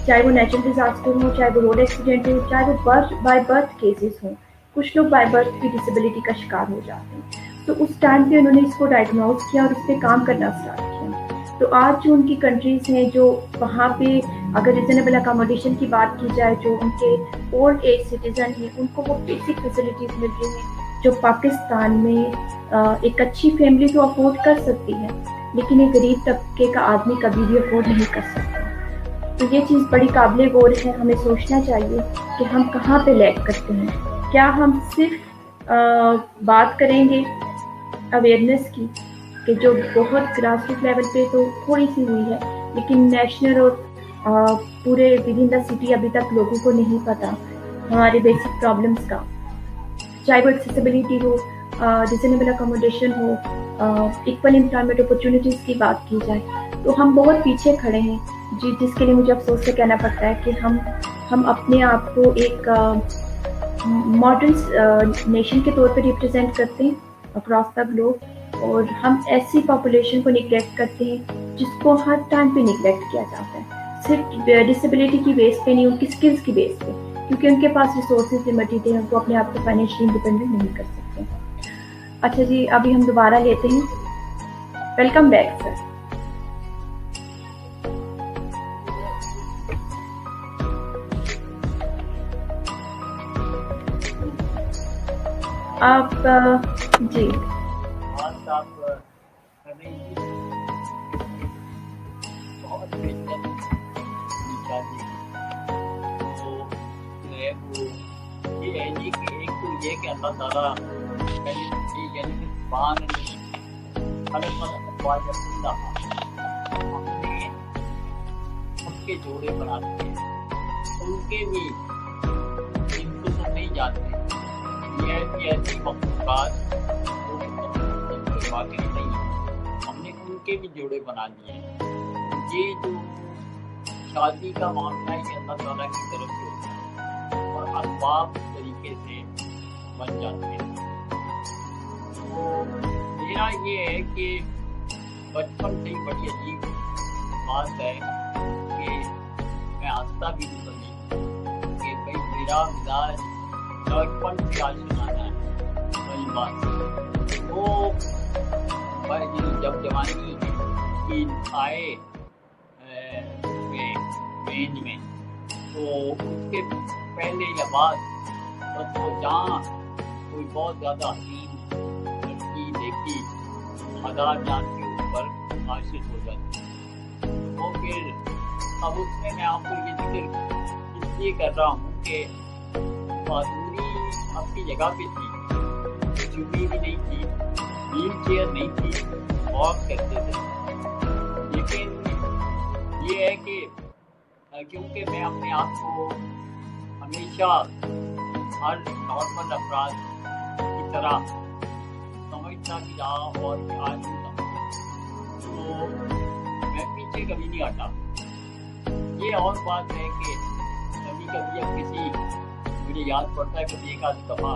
चाहे वो नेचुरल डिजास्टर हो, चाहे वो रोड एक्सीडेंट हो, चाहे वो बर्थ बाय बर्थ केसेस हों। कुछ लोग बाय बर्थ भी डिसेबिलिटी का शिकार हो जाते हैं। तो उस टाइम पे उन्होंने इसको डायग्नोज किया और उस पर काम करना स्टार्ट किया। तो आज जो उनकी कंट्रीज़ हैं, जो वहाँ पे अगर रिजनेबल अकोमोडेशन की बात की जाए, जो उनके ओल्ड एज सिटीजन हैं उनको वो बेसिक फैसिलिटीज़ मिल रही हैं जो पाकिस्तान में एक अच्छी फैमिली तो अफोर्ड कर सकती है, लेकिन एक गरीब तबके का आदमी कभी भी अफोर्ड नहीं कर सकता। तो ये चीज़ बड़ी काबिल गौर है। हमें सोचना चाहिए कि हम कहाँ पे लैग करते हैं। क्या हम सिर्फ बात करेंगे अवेयरनेस की कि जो बहुत ग्रास रूट लेवल पे तो थोड़ी सी हुई है, लेकिन नेशनल और पूरे विद इन द सिटी अभी तक लोगों को नहीं पता हमारे बेसिक प्रॉब्लम्स का, चाहे वो एक्सेसिबिलिटी हो, रिजनेबल अकोमोडेशन हो, इक्वल एम्प्लॉयमेंट अपॉर्चुनिटीज़ की बात की जाए, तो हम बहुत पीछे खड़े हैं जी, जिसके लिए मुझे अफसोस से कहना पड़ता है कि हम अपने आप को एक मॉडर्न नेशन के तौर पे रिप्रेजेंट करते हैं अक्रॉस द ग्लोब, और हम ऐसी पॉपुलेशन को निगलेक्ट करते हैं जिसको हर टाइम पे निगलेक्ट किया जाता है, सिर्फ डिसेबिलिटी की बेस पे नहीं, उनकी स्किल्स की बेस पे, क्योंकि उनके पास रिसोर्सेज लिमिटेड हैं, वो अपने आप को फाइनेंशियली इंडिपेंडेंट नहीं कर सकते। अच्छा जी, अभी हम दोबारा लेते हैं। Welcome back sir. आप जी बात आप कर रही थी, बहुत बेहतर निशा जी। तो जो है वो ये है जी कि एक तो ये कि अल्लाह ताला पहले यानी कि सुभान हमने सबके जोड़े बनाते हैं, उनके भी जिनको तो नहीं जानते, ये है कि ऐसी मखलूक़ात जो वाक़ई नहीं है, हमने उनके भी जोड़े बना लिए। ये जो शादी का मामला है ये अल्लाह ताला की तरफ से होता है और असबाब तरीके से बन जाते हैं। तो मेरा ये है कि बचपन से ही बड़ी अजीब बात है कि मैं हंसता भी नहीं बनी कि भाई मेरा मिजाज बचपन से आशना है। वही बात वो जब जवानी की आए रेंज में, तो उसके पहले या बाद बस वो जहाँ कोई बहुत ज़्यादा हसीन लड़की देखी, हजार जान के ऊपर आशिक हो जाती, तो फिर अब उसमें मैं आपको ये जिक्र इसलिए कर रहा हूँ कि माधुरी अपनी जगह पे थी, चुपी भी नहीं थी, व्हील चेयर नहीं थी, वॉक करते थे। लेकिन ये है कि क्योंकि मैं अपने आप को हमेशा हर नॉर्मल अफराद की तरह समझता भी रहा और आज भी समझता, तो मैं पीछे कभी नहीं हटा। ये और बात है कि कभी कभी अब किसी मुझे याद पड़ता है कभी एक आध दफ़ा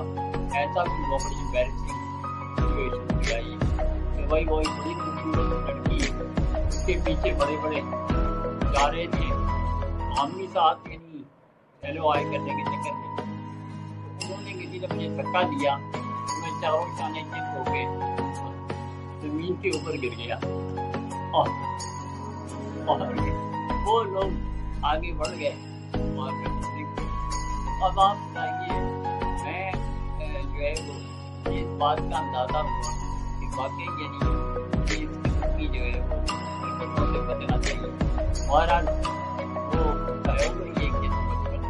ऐसा भी हुआ, बड़ी एम्बैरेसिंग सिचुएशन भी आई कि वही बड़ी खूबसूरत लड़की उसके पीछे बड़े बड़े जा रहे थे, आदमी साथ में नहीं हेलो आए करने के चक्कर में, तो उन्होंने किसी ने मुझे धक्का दिया, तो मैं चारों शाने चित हो के जमीन के ऊपर गिर गया और वो लोग आगे बढ़ गए। अब आप बताइए, मैं जो है वो इस बात का अंदाजा हुआ कि वाकई यानी इसकी जो है वो से बचना चाहिए। और वो एक दिन बचपन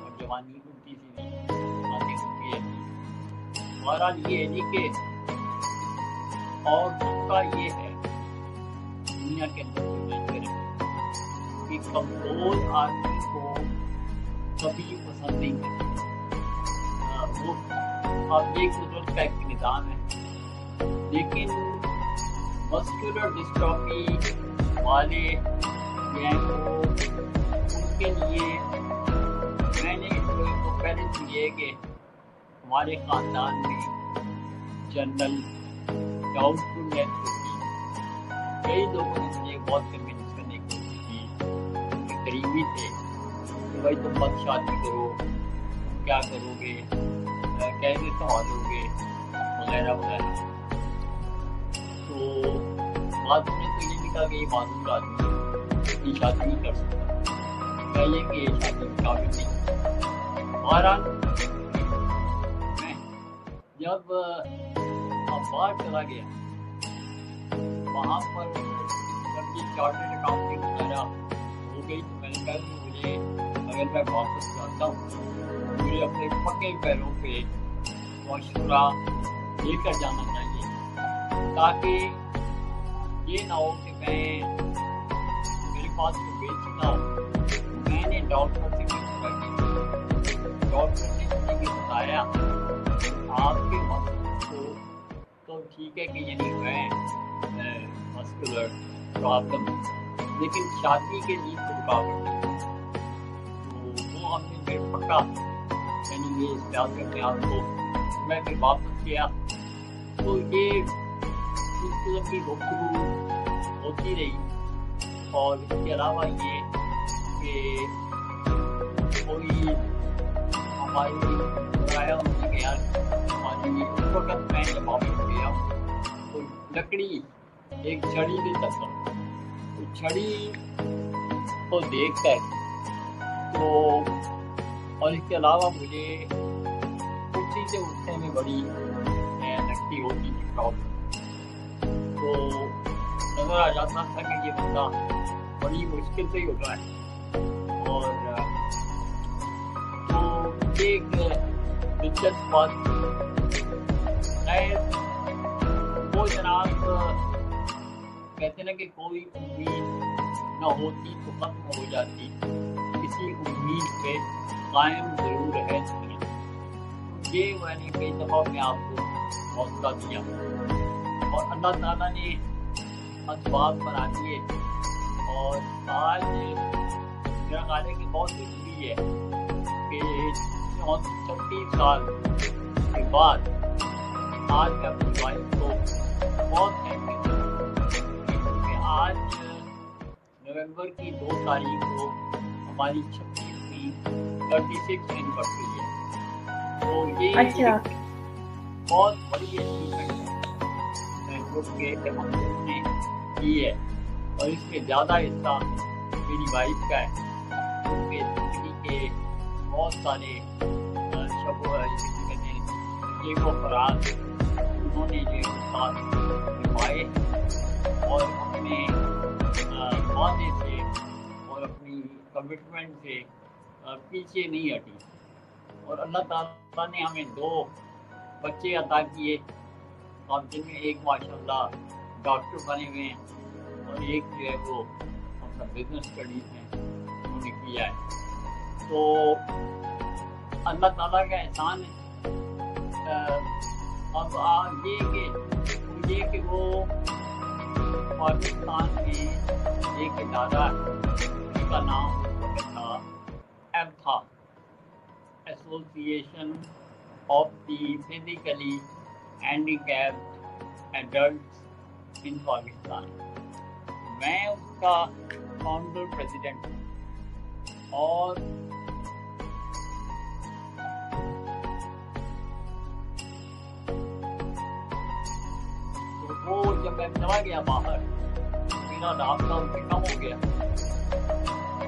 और जवानी उल्टी सी नहीं आती होती है। बहरहाल ये है जी कि औरतों का ये है दुनिया के अंदर कि कमजोर आदमी को कभी पसंद नहीं करते। वो اب یہ قدرت کا ایک نظام ہے، لیکن مسکولر ڈسٹرافی والے جو ہیں وہ ان کے لیے میں نے تو پہلے تو یہ کہ ہمارے خاندان میں جنرل ڈاؤٹ فل ڈیتھ ہوتی، کئی لوگوں نے مجھے بہت کنوینس کرنے کی کوشش کی، ان کے قریبی تھے کہ بھائی تم مت شادی کرو، تم کیا کرو گے، کیسے سنبھالو گے وغیرہ وغیرہ۔ تو بات نے تو یہ بھی کہا کہ یہ معذور آدمی یہ شادی نہیں کر سکتا، پہلے کہ یہ شادی کے قابل نہیں۔ بہرحال میں جب باہر چلا گیا، وہاں پر جب یہ چارٹرڈ اکاؤنٹنگ وغیرہ ہو گئی تو میں نے کہا کہ مجھے اگر میں واپس جاتا ہوں مجھے اپنے پکے پیروں پہ معاشرہ لے کر جانا چاہیے، تاکہ یہ نہ ہو کہ میرے پاس تو بیچنا ہو۔ میں نے ڈاکٹر سے مشورہ کیا، ڈاکٹر نے مجھے یہ بتایا آپ کے مسلس کو تو ٹھیک ہے کہ یعنی میں مسکولر پرابلم، لیکن شادی کے لیے تو رکاوٹ نہیں، تو وہ ہم نے پھر پکا یعنی یہ اختیار کرتے آپ کو۔ میں پھر واپس گیا تو یہ اس قسم کی گفتگو ہوتی رہی، اور اس کے علاوہ یہ کہ کوئی ہماری برایا ہوتی کہ یار ہماری اس وقت میں جب واپس گیا تو لکڑی ایک چھڑی سے ٹکر، تو چھڑی کو دیکھ کر تو اور اس کے علاوہ مجھے کرسی سے اٹھنے میں بڑی لگتی ہوتی تھی پرابلم، تو نظر آ جاتا تھا کہ یہ بندہ بڑی مشکل سے ہی اٹھ رہا ہے۔ اور تو ایک دلچسپ بات وہ جناب کہتے نا کہ کوئی امید نہ ہوتی تو ختم ہو جاتی، کسی امید پہ قائم ضرور ہے دنیا۔ یہ میں نے کئی دفعہ میں آپ کو حوصلہ دیا، اور اللہ تعالیٰ نے اسباب بنا دیے، اور آج میرا خیال ہے کہ بہت ضروری ہے کہ 36 سال کے بعد آج میں اپنی وائف کو بہت تھینک یو کہ آج نومبر کی 2 تاریخ کو ہماری 36ویں 36 اینیورسری ہے، تو یہ اچھا بہت بڑی اچیومنٹ ہے جو کہ ہم لوگوں نے کی ہے، اور اس میں زیادہ حصہ میری وائف کا ہے، کیونکہ زندگی کے بہت سارے شب و یہ وہ فراز انہوں نے جو ساتھ نبھائے اور اپنے وعدے سے اور اپنی کمٹمنٹ سے پیچھے نہیں ہٹی، اور اللہ تعالیٰ نے ہمیں 2 بچے عطا کیے، اور جن میں ایک ماشاءاللہ ڈاکٹر بنے ہوئے ہیں، اور ایک جو ہے وہ اپنا بزنس اسٹڈیز ہیں انہوں نے کیا ہے۔ تو اللہ تعالیٰ کا احسان ہے۔ اب یہ کہ وہ پاکستان میں ایک ادارہ ہے، اس کا نام اس وقت تھا ایبتھا، association of the physically handicapped adults in Pakistan. میں اس کا فاؤنڈر پریزیڈنٹ ہوں، اور وہ جب میں چلا گیا باہر میرا رابطہ ان سے کم ہو گیا،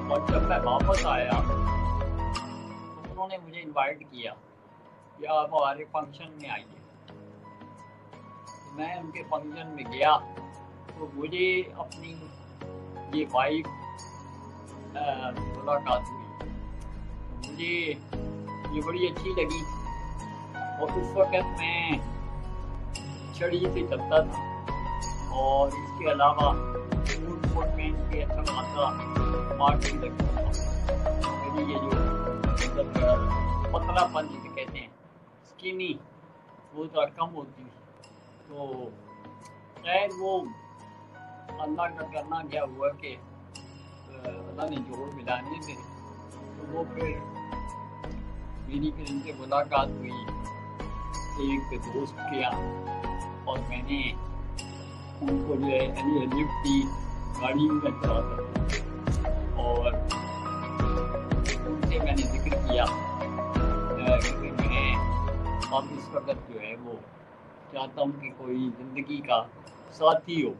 اور جب میں واپس آیا تو انہوں نے مجھے انوائٹ کیا کہ آپ ہمارے فنکشن میں آئیے۔ میں ان کے فنکشن میں گیا تو مجھے اپنی یہ وائف ملاقات ہوئی، مجھے یہ بڑی اچھی لگی، اور اس وقت میں چھڑی سے چلتا تھا، اور اس کے علاوہ سوٹ کوٹ پہن کے اچھا خاصا اسمارٹ بھی لگتا تھا۔ میری یہ جو مطلب پتلا پن جسے کہتے ہیں، اسکینی وہ ذرا کم ہوتی. تو خیر وہ اللہ کا کرنا کیا ہوا کہ اللہ نے جوڑ ملانے تھے. تو وہ پھر میری پھر ان سے ملاقات ہوئی ایک دوست کے یہاں, اور میں نے ان کو جو ہے لفٹ کی گاڑی میں چلاتا تھا, اور ان سے میں نے ذکر کیا کہ میں اب اس وقت جو ہے وہ چاہتا ہوں کہ کوئی زندگی کا ساتھی ہو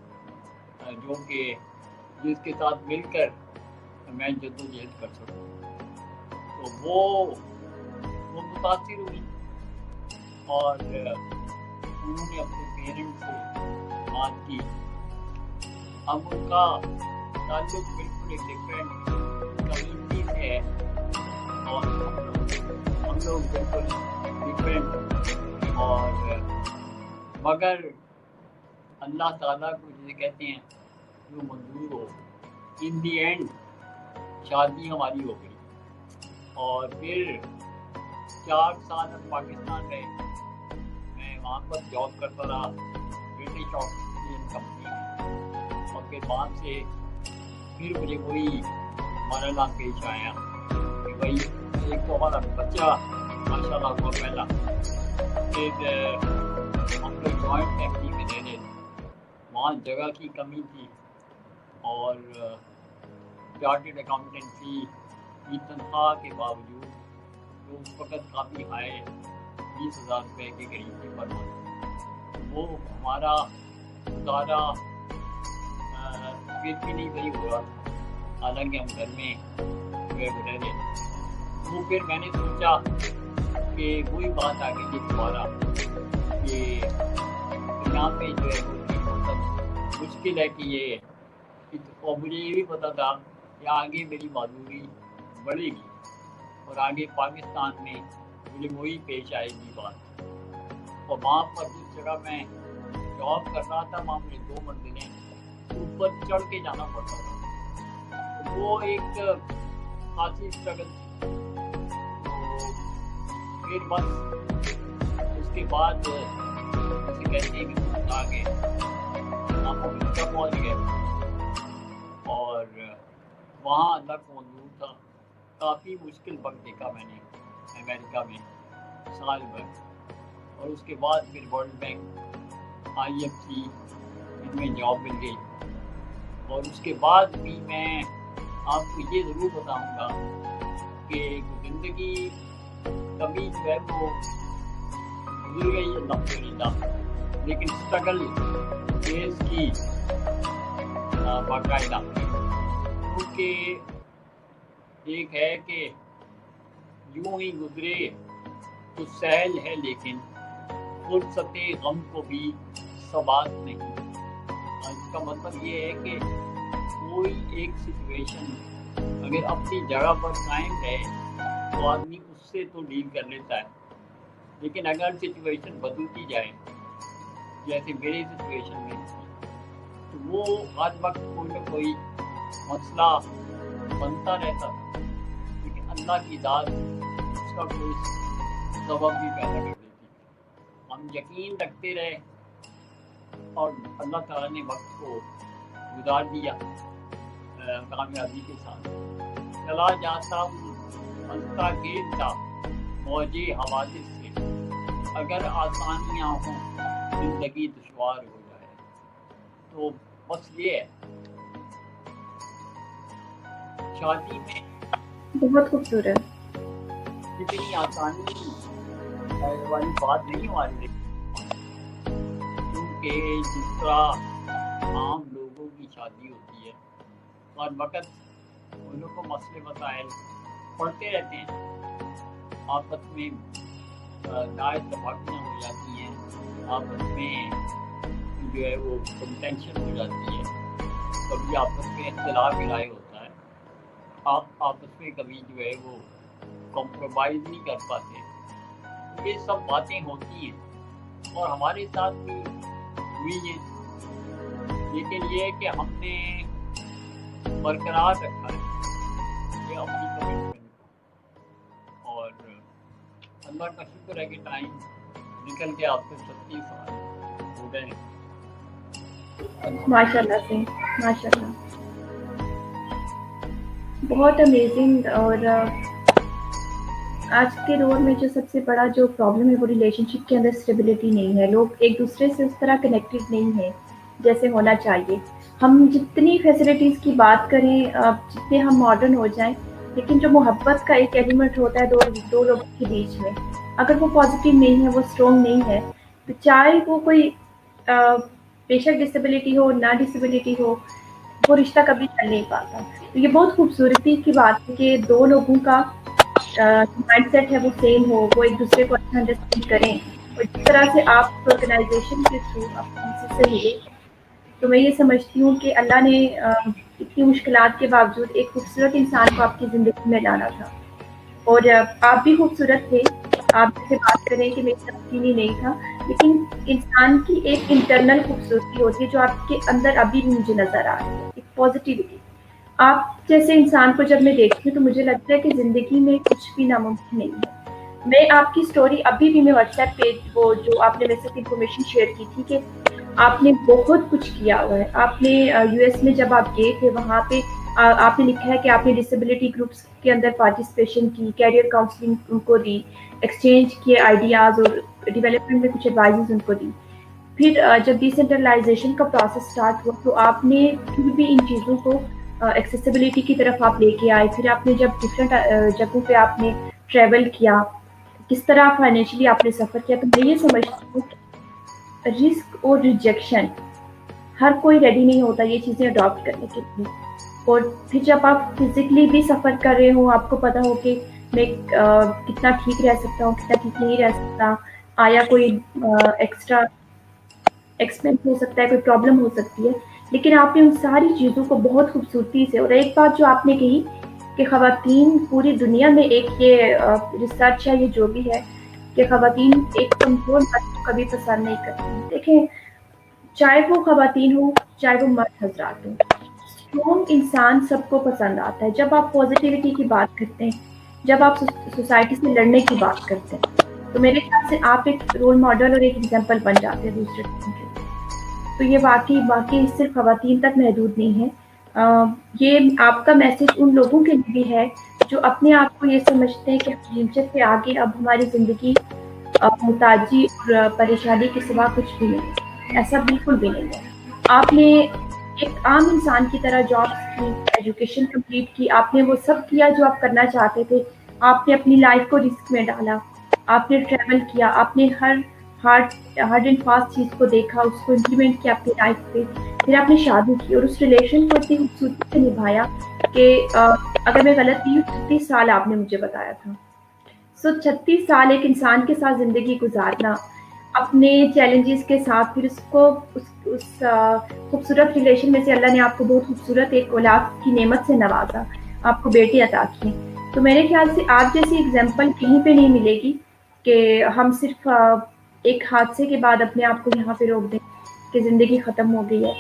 جو کہ جس کے ساتھ مل کر میں جدوجہد کر سکوں. تو وہ متاثر ہوئی اور انہوں نے اپنے پیرنٹس سے بات کی. اب ان کا تعلق بالکل ایک ڈفرینٹ کمیونٹی سے ہے اور ہم لوگ بالکل ڈفرینٹ, اور مگر اللہ تعالیٰ کو جسے کہتے ہیں جو منظور ہو, ان دی اینڈ شادی ہماری ہو گئی. اور پھر 4 سال ہم پاکستان رہے. میں وہاں پر جاب کرتا رہا برٹش آکسیجن کمپنی میں, اور پھر وہاں سے پھر مجھے وہی مرحلہ پیش آیا کہ بھائی ایک تو ہمارا بچہ ماشاء اللہ ہوا پہلا, پھر ہم لوگ جوائنٹ فیملی میں رہ رہے تھے, وہاں جگہ کی کمی تھی, اور چارٹرڈ اکاؤنٹنسی کی تنخواہ کے باوجود جو اس وقت کافی ہائی 20,000 روپے کے قریب تھی پر منتھ, وہ ہمارا گزارا پھر بھی نہیں صحیح ہو رہا تھا, حالانکہ ہم گھر میں رہ رہے. وہ پھر میں نے سوچا کہ وہی بات آ گئی دوبارہ کہ یہاں پہ جو ہے مطلب مشکل ہے کہ یہ, اور مجھے یہ بھی پتا تھا کہ آگے میری معذوری بڑھے گی اور آگے پاکستان میں مجھے وہی پیش آئے گی بات. اور وہاں پر جس جگہ میں جاب کر رہا تھا وہاں مجھے 2 منزلیں اوپر چڑھ کے جانا پڑتا تھا. وہ ایک خاصی اسٹرگل تھی. تو پھر بس اس کے بعد جسے کہتے ہیں کہ آگے ہم امریکہ پہنچ گئے, اور وہاں اللہ کو منظور تھا. کافی مشکل وقت دیکھا میں نے امریکہ میں سال بھر, اور اس کے بعد پھر ورلڈ بینک IFC ان میں جاب مل گئی. اور اس کے بعد بھی میں آپ کو یہ ضرور بتاؤں گا کہ زندگی کبھی جو ہے وہ گزر گئی الحمدللہ, لیکن اسٹرگل فیس کی باقاعدہ, کیونکہ ایک ہے کہ یوں ہی گزرے تو سہل ہے, لیکن فرصت غم کو بھی ثبات نہیں. اس کا مطلب یہ ہے کہ کوئی ایک سچویشن اگر اپنی جگہ پر قائم ہے تو آدمی اس سے تو ڈیل کر لیتا ہے, لیکن اگر سچویشن بدلتی جائے جیسے میری سچویشن میں, تو وہ ہر وقت کوئی نہ کوئی مسئلہ بنتا رہتا تھا, لیکن اللہ کی ذات اس کا کوئی سبب بھی پیدا کر دیتی. ہم یقین رکھتے رہے اور اللہ تعالیٰ نے وقت کو گزار دیا کامیابی کے ساتھ. چلا جاتا ہوں ہنستا کھیلتا موجے حوادث سے, اگر آسانیاں ہوں زندگی دشوار ہو جائے. تو بس یہ ہے, شادی میں بہت خوبصورت. اتنی آسانی والی بات نہیں ہماری, کیونکہ جس طرح عام لوگوں کی شادی ہوتی ہے اور وقت ان لوگوں کو مسئلے مسائل پڑھتے رہتے ہیں, آپس میں نااتفاقیاں ہو جاتی ہیں, آپس میں جو ہے وہ کنٹینشن ہو جاتی ہے, کبھی آپس میں اختلاف رائے ہوتا ہے, آپ آپس میں کبھی جو ہے وہ کمپرومائز نہیں کر پاتے. یہ سب باتیں ہوتی ہیں اور ہمارے ساتھ بھی ہوئی ہیں, لیکن یہ کہ ہم نے برقرار رکھا ہے یہ اپنی کمٹمنٹ کو, اور اللہ کا شکر ہے کہ ٹائم نکل کے آپ کو 36 سال ہو گئے ہیں. ماشاءاللہ سے ماشاءاللہ بہت امیزنگ. اور آج کے دور میں جو سب سے بڑا جو پرابلم ہے وہ ریلیشن شپ کے اندر اسٹیبلٹی نہیں ہے. لوگ ایک دوسرے سے اس طرح کنیکٹڈ نہیں ہیں جیسے ہونا چاہیے. ہم جتنی فیسلٹیز کی بات کریں جتنے ہم ماڈرن ہو جائیں لیکن جو محبت کا ایک ایلیمنٹ ہوتا ہے دو لوگوں کے بیچ میں اگر وہ پازیٹیو نہیں ہے وہ اسٹرانگ نہیں ہے تو چاہے وہ کوئی بے شک ڈسیبلٹی ہو نہ ڈسیبلٹی ہو وہ رشتہ کبھی چل نہیں پاتا. تو یہ بہت خوبصورتی کی بات ہے کہ دو لوگوں کا مائنڈ سیٹ ہے وہ سیم ہو وہ ایک دوسرے کو اچھا انڈرسٹینڈ کریں. اور جس طرح سے آپ آرگنائزیشن کے تھرو آپ سے ملے تو میں یہ سمجھتی ہوں کہ اللہ نے اتنی مشکلات کے باوجود ایک خوبصورت انسان کو آپ کی زندگی میں لانا تھا. اور آپ بھی خوبصورت تھے. آپ جیسے بات کریں کہ میرا یقینی نہیں تھا لیکن انسان کی ایک انٹرنل خوبصورتی ہوتی ہے جو آپ کے اندر ابھی بھی مجھے نظر آ رہی ہے ایک پازیٹیوٹی. آپ جیسے انسان کو جب میں دیکھتی ہوں تو مجھے لگتا ہے کہ زندگی میں کچھ بھی ناممکن نہیں ہے. میں آپ کی سٹوری ابھی بھی میں واٹس ایپ پہ وہ جو آپ نے میرے ساتھ انفارمیشن شیئر کی تھی کہ آپ نے بہت کچھ کیا ہوا ہے. آپ نے یو ایس میں جب آپ گئے تھے وہاں پہ آپ نے لکھا ہے کہ آپ نے ڈسیبلٹی گروپس کے اندر پارٹیسپیشن کی کیریئر کاؤنسلنگ ان کو دی ایکسچینج کیے آئیڈیاز اور ڈیولپمنٹ میں کچھ ایڈوائزز ان کو دی. پھر جب ڈیسینٹرلائزیشن کا پروسیس اسٹارٹ ہوا تو آپ نے پھر بھی ان چیزوں کو ایکسیسیبلٹی کی طرف آپ لے کے آئے. پھر آپ نے جب ڈفرینٹ جگہوں پہ آپ نے ٹریول کیا کس طرح فائنینشلی آپ نے سفر کیا تو میں یہ سمجھتی ہوں کہ رسک اور ریجیکشن ہر کوئی ریڈی نہیں ہوتا یہ چیزیں اڈاپٹ کرنے کے لیے. اور پھر جب آپ فزیکلی بھی سفر کر رہے ہوں آپ کو پتا ہو کہ میں کتنا ٹھیک رہ سکتا ہوں کتنا ٹھیک نہیں رہ سکتا آیا کوئی ایکسٹرا ایکسپینس ہو سکتا ہے کوئی پرابلم ہو سکتی ہے. لیکن آپ نے ان ساری چیزوں کو بہت خوبصورتی سے اور ایک بات جو آپ نے کہی کہ خواتین پوری دنیا میں ایک یہ ریسرچ ہے یہ جو بھی ہے کہ خواتین ایک کمزور مرد کو کبھی پسند نہیں کرتی. دیکھیں چاہے وہ خواتین ہوں چاہے وہ مرد حضرات ہوں اسٹرانگ انسان سب کو پسند آتا ہے. جب آپ پازیٹیوٹی کی بات کرتے ہیں جب آپ سوسائٹی سے لڑنے کی بات کرتے ہیں تو میرے خیال سے آپ ایک رول ماڈل اور ایک ایگزامپل بن جاتے ہیں دوسرے لوگوں کے. تو یہ واقعی صرف خواتین تک محدود نہیں ہے. یہ آپ کا میسج ان لوگوں کے لیے بھی ہے جو اپنے آپ کو یہ سمجھتے ہیں کہ حقیقت کے آگے اب ہماری زندگی محتاجی اور پریشانی کے سوا کچھ بھی نہیں ہے. ایسا بالکل بھی نہیں ہے. آپ نے ایک عام انسان کی طرح جابس کی ایجوکیشن کمپلیٹ کی آپ نے وہ سب کیا جو آپ کرنا چاہتے تھے. آپ نے اپنی لائف کو رسک میں ڈالا آپ نے ٹریول کیا آپ نے ہر ہارڈ اینڈ فاسٹ چیز کو دیکھا اس کو امپلیمنٹ کیا اپنی لائف پہ. پھر آپ نے شادی کی اور اس ریلیشن کو اتنی خوبصورتی سے نبھایا کہ اگر میں غلط نہیں ہوں 36 سال آپ نے مجھے بتایا تھا. 36 سال ایک انسان کے ساتھ زندگی گزارنا اپنے چیلنجز کے ساتھ پھر اس کو اس خوبصورت ریلیشن میں سے اللہ نے آپ کو بہت خوبصورت ایک اولاد کی نعمت سے نوازا آپ کو بیٹی عطا کی. تو میرے خیال سے آپ جیسی اگزامپل کہیں پہ نہیں ملے گی کہ ہم صرف ایک حادثے کے بعد اپنے آپ کو یہاں پہ روک دیں کہ زندگی ختم ہو گئی ہے.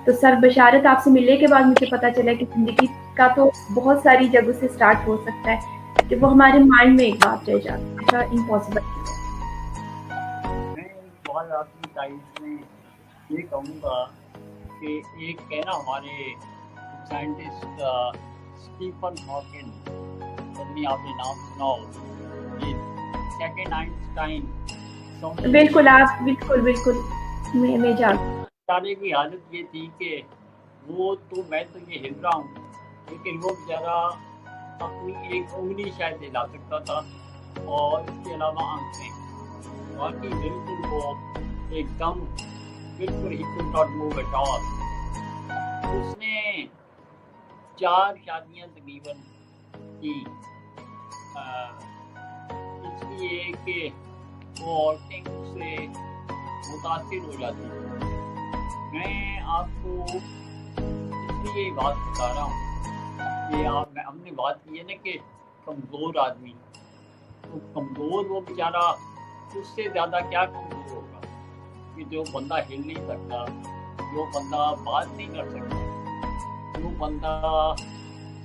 تو سر بشارت آپ سے ملنے کے بعد مجھے پتا چلا کہ زندگی کا تو بہت ساری جگہوں سے سٹارٹ ہو سکتا ہے کہ وہ ہمارے مائنڈ میں ایک بات رہ جاتی ہے ایسا امپاسبل ہے. میں ایک بات آپ کی تائید میں یہ کہوں گا کہ ایک کہنا ہمارے سائنٹسٹ اسٹیفن ہاکنگ آدمی آپ نے نام سنا ہو یہ سیکنڈ آئنسٹائن بالکل آپ بالکل میں جانتی سارے کی حالت یہ تھی کہ وہ تو میں تو یہ ہل رہا ہوں لیکن وہ بیچارہ اپنی ایک انگلی شاید ہلا سکتا تھا اور اس کے علاوہ آنکھیں باقی بالکل وہ ایک دم بالکل ہی could not move at all. اس نے 4 شادیاں تقریباً کی اس لیے کہ وہ عورتیں سے متاثر ہو جاتی ہیں. میں آپ کو اس لیے یہ بات بتا رہا ہوں کہ ہم نے بات کی ہے نا کہ کمزور آدمی تو کمزور وہ بیچارہ اس سے زیادہ کیا کمزور ہوگا کہ جو بندہ ہل نہیں سکتا جو بندہ بات نہیں کر سکتا جو بندہ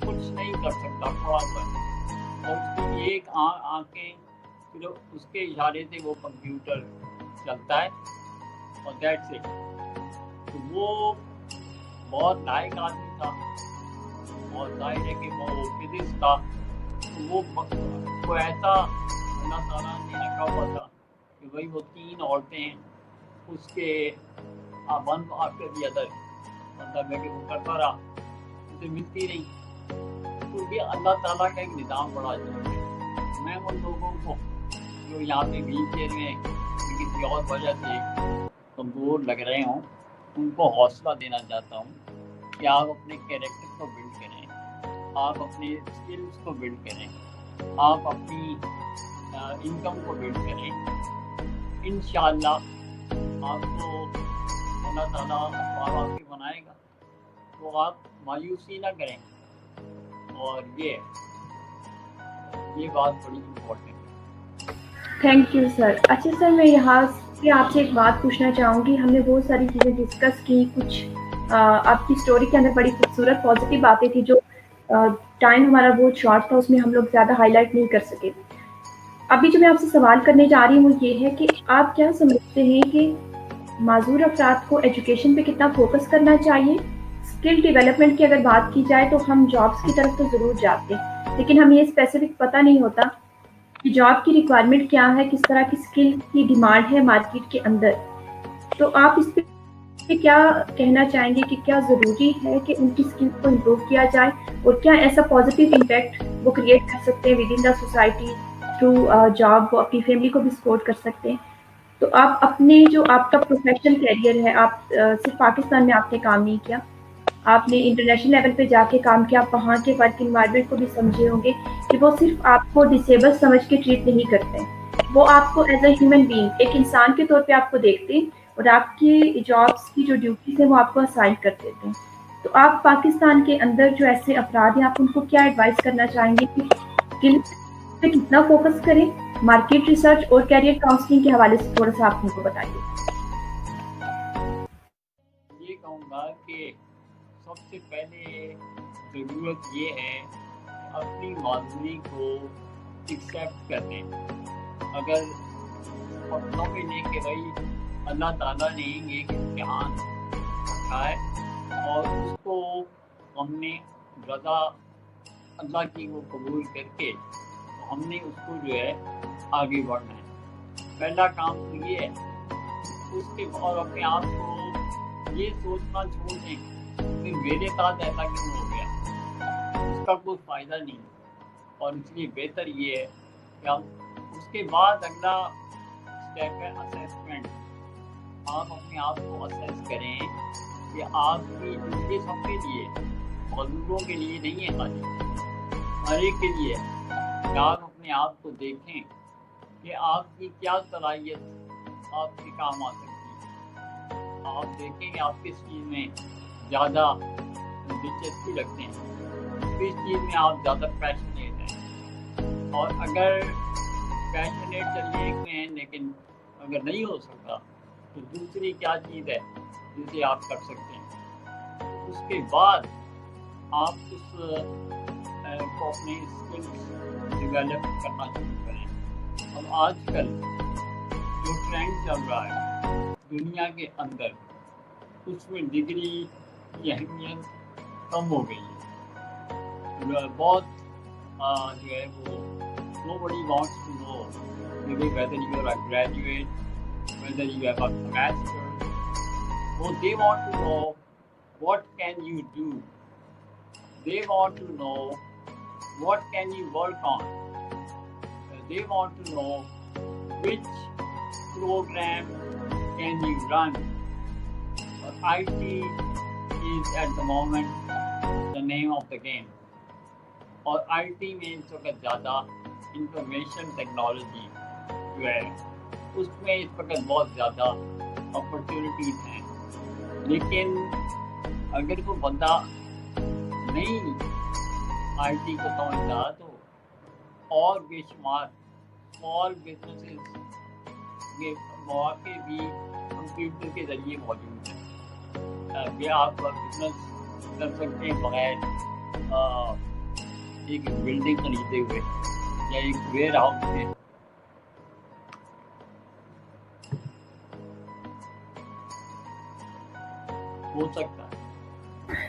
کچھ نہیں کر سکتا تھوڑا سا اور اس کی ایک آنکھیں پھر اس کے اشارے سے وہ کمپیوٹر چلتا ہے اور دیٹس اٹ. تو وہ بہت لائق آدمی تھا اور ظاہر ہے کہ وہ فزکس تھا. وہ ایسا اللہ تعالیٰ نے رکھا ہوا تھا کہ بھائی وہ 3 عورتیں ہیں اس کے ون آفٹر دی ادر، مطلب ہے کہ وہ کرتا رہا، اسے ملتی رہی. تو یہ اللہ تعالیٰ کا ایک نظام بڑا عجیب ہے. میں ان لوگوں کو جو یہاں پہ ویل چیئر میں کسی اور وجہ سے کمزور لگ رہے ہوں ان کو حوصلہ دینا چاہتا ہوں کہ آپ اپنے کیریکٹر کو بلڈ کریں، آپ اپنے اسکلس کو بلڈ کریں، آپ اپنی انکم کو بلڈ کریں. انشاءاللہ آپ کو اللہ تعالیٰ اسباب آپ کے بنائے گا. تو آپ مایوسی نہ کریں. اور یہ بات بڑی امپورٹنٹ ہے. Thank you sir. اچھا سر، میں یہاں سے آپ سے ایک بات پوچھنا چاہوں گی. ہم نے بہت ساری چیزیں ڈسکس کی، کچھ آپ کی اسٹوری کے اندر بڑی خوبصورت پازیٹیو باتیں تھیں جو ٹائم ہمارا بہت شارٹ تھا، اس میں ہم لوگ زیادہ ہائی لائٹ نہیں کر سکے. ابھی جو میں آپ سے سوال کرنے جا رہی ہوں وہ یہ ہے کہ آپ کیا سمجھتے ہیں کہ معذور افراد کو ایجوکیشن پہ کتنا فوکس کرنا چاہیے؟ اسکل ڈیولپمنٹ کی اگر بات کی جائے تو ہم جابس کی طرف تو ضرور جاتے ہیں، لیکن ہمیں یہ اسپیسیفک پتہ نہیں ہوتا کہ جاب کی ریکوائرمنٹ کیا ہے، کس طرح کی اسکل کی ڈیمانڈ ہے مارکیٹ کے اندر. تو آپ اس پہ کیا کہنا چاہیں گے کہ کیا ضروری ہے کہ ان کی اسکل کو امپروو کیا جائے، اور کیا ایسا پازیٹیو امپیکٹ وہ کریٹ کر سکتے ہیں with in the society through job, وہ اپنی فیملی کو بھی سپورٹ کر سکتے ہیں؟ تو آپ اپنے جو آپ کا پروفیشنل کیریئر ہے، آپ صرف پاکستان میں آپ نے کام نہیں کیا، آپ نے انٹرنیشنل لیول پہ جا کے کام کیا، آپ وہاں کے ورک انوائرمنٹ کو بھی سمجھے ہوں گے کہ وہ صرف آپ کو ڈسیبل سمجھ کے ٹریٹ نہیں کرتے ہیں، وہ آپ کو ایز اے ہیومن بینگ، ایک انسان کے طور پہ آپ کو دیکھتے ہیں اور آپ کی جابس کی جو ڈیوٹیز ہیں وہ آپ کو اسائن کر دیتے ہیں. تو آپ پاکستان کے اندر جو ایسے افراد ہیں، آپ ان کو کیا ایڈوائز کرنا چاہیں گے کہ اسکل پہ کتنا فوکس کریں، مارکیٹ ریسرچ اور کیریئر کاؤنسلنگ کے حوالے سے تھوڑا سا آپ ان کو بتائیے. یہ کہوں گا کہ سب سے پہلے ضرورت یہ ہے کہ اپنی معذوری کو ایکسیپٹ کر دیں. اگر سمجھ کہ بھائی اللہ تعالیٰ نے ایک امتحان رکھا ہے اور اس کو ہم نے رضا اللہ کی وہ قبول کر کے تو ہم نے اس کو جو ہے آگے بڑھنا ہے. پہلا کام تو یہ ہے. اس کے اور اپنے آپ کو یہ سوچنا چھوڑ دیں کہ میرے ساتھ ایسا کیوں ہو گیا، اس کا کوئی فائدہ نہیں. اور اس لیے بہتر یہ ہے کہ ہم اس کے بعد اگلا اسٹیپ ہے اسیسمنٹ. آپ اپنے آپ کو اسیس کریں کہ آپ کی ڈیوٹی سب کے لیے، مزدوروں کے لیے نہیں ہے، خالی ہر ایک کے لیے کہ آپ اپنے آپ کو دیکھیں کہ آپ کی کیا صلاحیت آپ کے کام آ سکتی ہے. آپ دیکھیں کہ آپ کس چیز میں زیادہ دلچسپی رکھتے ہیں، کس چیز میں آپ زیادہ پیشنیٹ ہیں. اور اگر پیشنیٹ چلیے ایک میں ہیں لیکن اگر نہیں ہو سکتا تو دوسری کیا چیز ہے جسے آپ کر سکتے ہیں. اس کے بعد آپ اس کو اپنے اسکلس ڈیولپ کرنا شروع کریں. اب آج کل جو ٹرینڈ چل رہا ہے دنیا کے اندر، اس میں ڈگری کی اہمیت کم ہو گئی ہے. بہت جو ہے وہ nobody wants to know whether you are a graduate, whether you have a master's. They want to know what can you do. They want to know what can you work on. They want to know which program can you run. IT is at the moment the name of the game. اور IT میں اس وقت زیادہ information technology جو ہے اس میں اس وقت بہت زیادہ اپرچونیٹیز ہیں. لیکن اگر کوئی بندہ نہیں IT کو سمجھتا تو اور بے شمار اسمال بزنسز کے مواقع بھی کمپیوٹر کے ذریعے موجود ہیں. یہ آپ بزنس کر سکتے ہیں بغیر ایک بلڈنگ خریدے ہوئے یا ایک ویئر ہاؤس میں हो सकता है।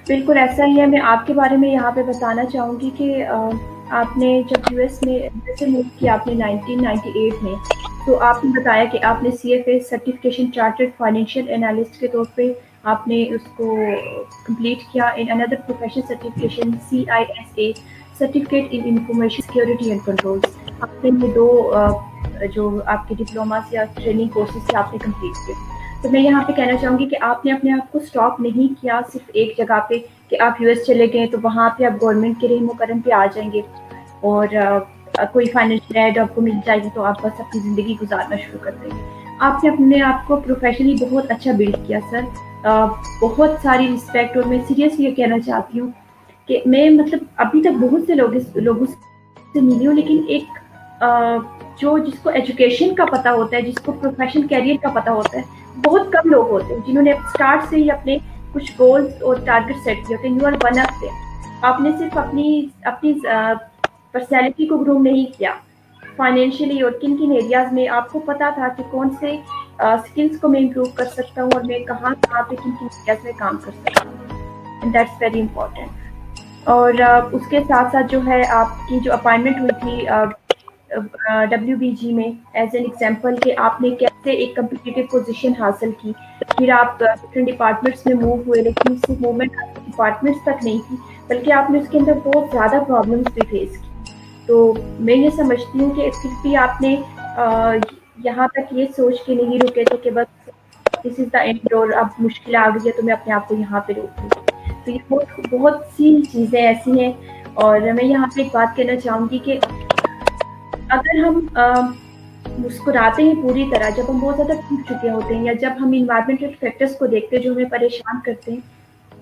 बिल्कुल ऐसा ही है। मैं आपके बारे में यहाँ पे बताना चाहूँगी कि आपने जब यूएस से मूव किया आपने 1998 में, तो आपने बताया कि आपने CFA certification chartered financial analyst के तौर पे आपने उसको कंप्लीट किया। In another professional certification CISA certificate in information security and controls, आपने ये दो जो आपके डिप्लोमा या ट्रेनिंग कोर्सेज से आपने कंप्लीट किए। तो मैं यहाँ पे कहना चाहूँगी कि आपने अपने आप को स्टॉप नहीं किया सिर्फ एक जगह पे कि आप यूएस चले गए तो वहाँ पे आप गवर्नमेंट के रहमो करम पे आ जाएंगे और कोई फाइनेंशियल एड आपको मिल जाएगी तो आप बस अपनी ज़िंदगी गुजारना शुरू कर देंगे। आपने अपने आप को प्रोफेशनली बहुत अच्छा बिल्ड किया सर। बहुत सारी रिस्पेक्ट। और मैं सीरियसली ये कहना चाहती हूँ कि मैं मतलब अभी तक बहुत से लोगों से मिली हूँ, लेकिन एक जो जिसको एजुकेशन का पता होता है, जिसको प्रोफेशनल कैरियर का पता होता है, बहुत कम लोग होते हैं जिन्होंने स्टार्ट से ही अपने कुछ गोल्स और टारगेट सेट किए होते हैं। You are one of them. आपने सिर्फ अपनी अपनी पर्सनैलिटी को ग्रूम नहीं किया, फाइनेंशियली और किन किन एरियाज में आपको पता था कि कौन से स्किल्स को मैं इम्प्रूव कर सकता हूँ और मैं कहाँ कहाँ पे किन किन एरियाज में काम कर सकता हूँ। And that's very important. और उसके साथ साथ जो है आपकी जो अपॉइंटमेंट हुई थी WBG में एज एन एग्जांपल कि आपने कैसे एक कम्पिटिटिव पोजीशन हासिल की, फिर आप डिफरेंट डिपार्टमेंट्स में मूव हुए, लेकिन उससे मूवमेंट डिपार्टमेंट्स तक नहीं थी बल्कि आपने उसके अंदर बहुत ज़्यादा प्रॉब्लम्स भी फेस की। तो मैं ये समझती हूँ कि फिर भी आपने यहाँ तक ये सोच के नहीं रुके थे कि बस दिस इज़ द एंड और अब मुश्किल आ गई है तो मैं अपने आप को यहाँ पे रोक लूँ। तो ये बहुत बहुत सी चीज़ें ऐसी हैं। और मैं यहाँ पे एक बात कहना चाहूँगी कि अगर हम मुस्कुराते हैं पूरी तरह जब हम बहुत ज़्यादा टूट चुके होते हैं या जब हम इन्वायरमेंटल फैक्टर्स को देखते हैं जो हमें परेशान करते हैं,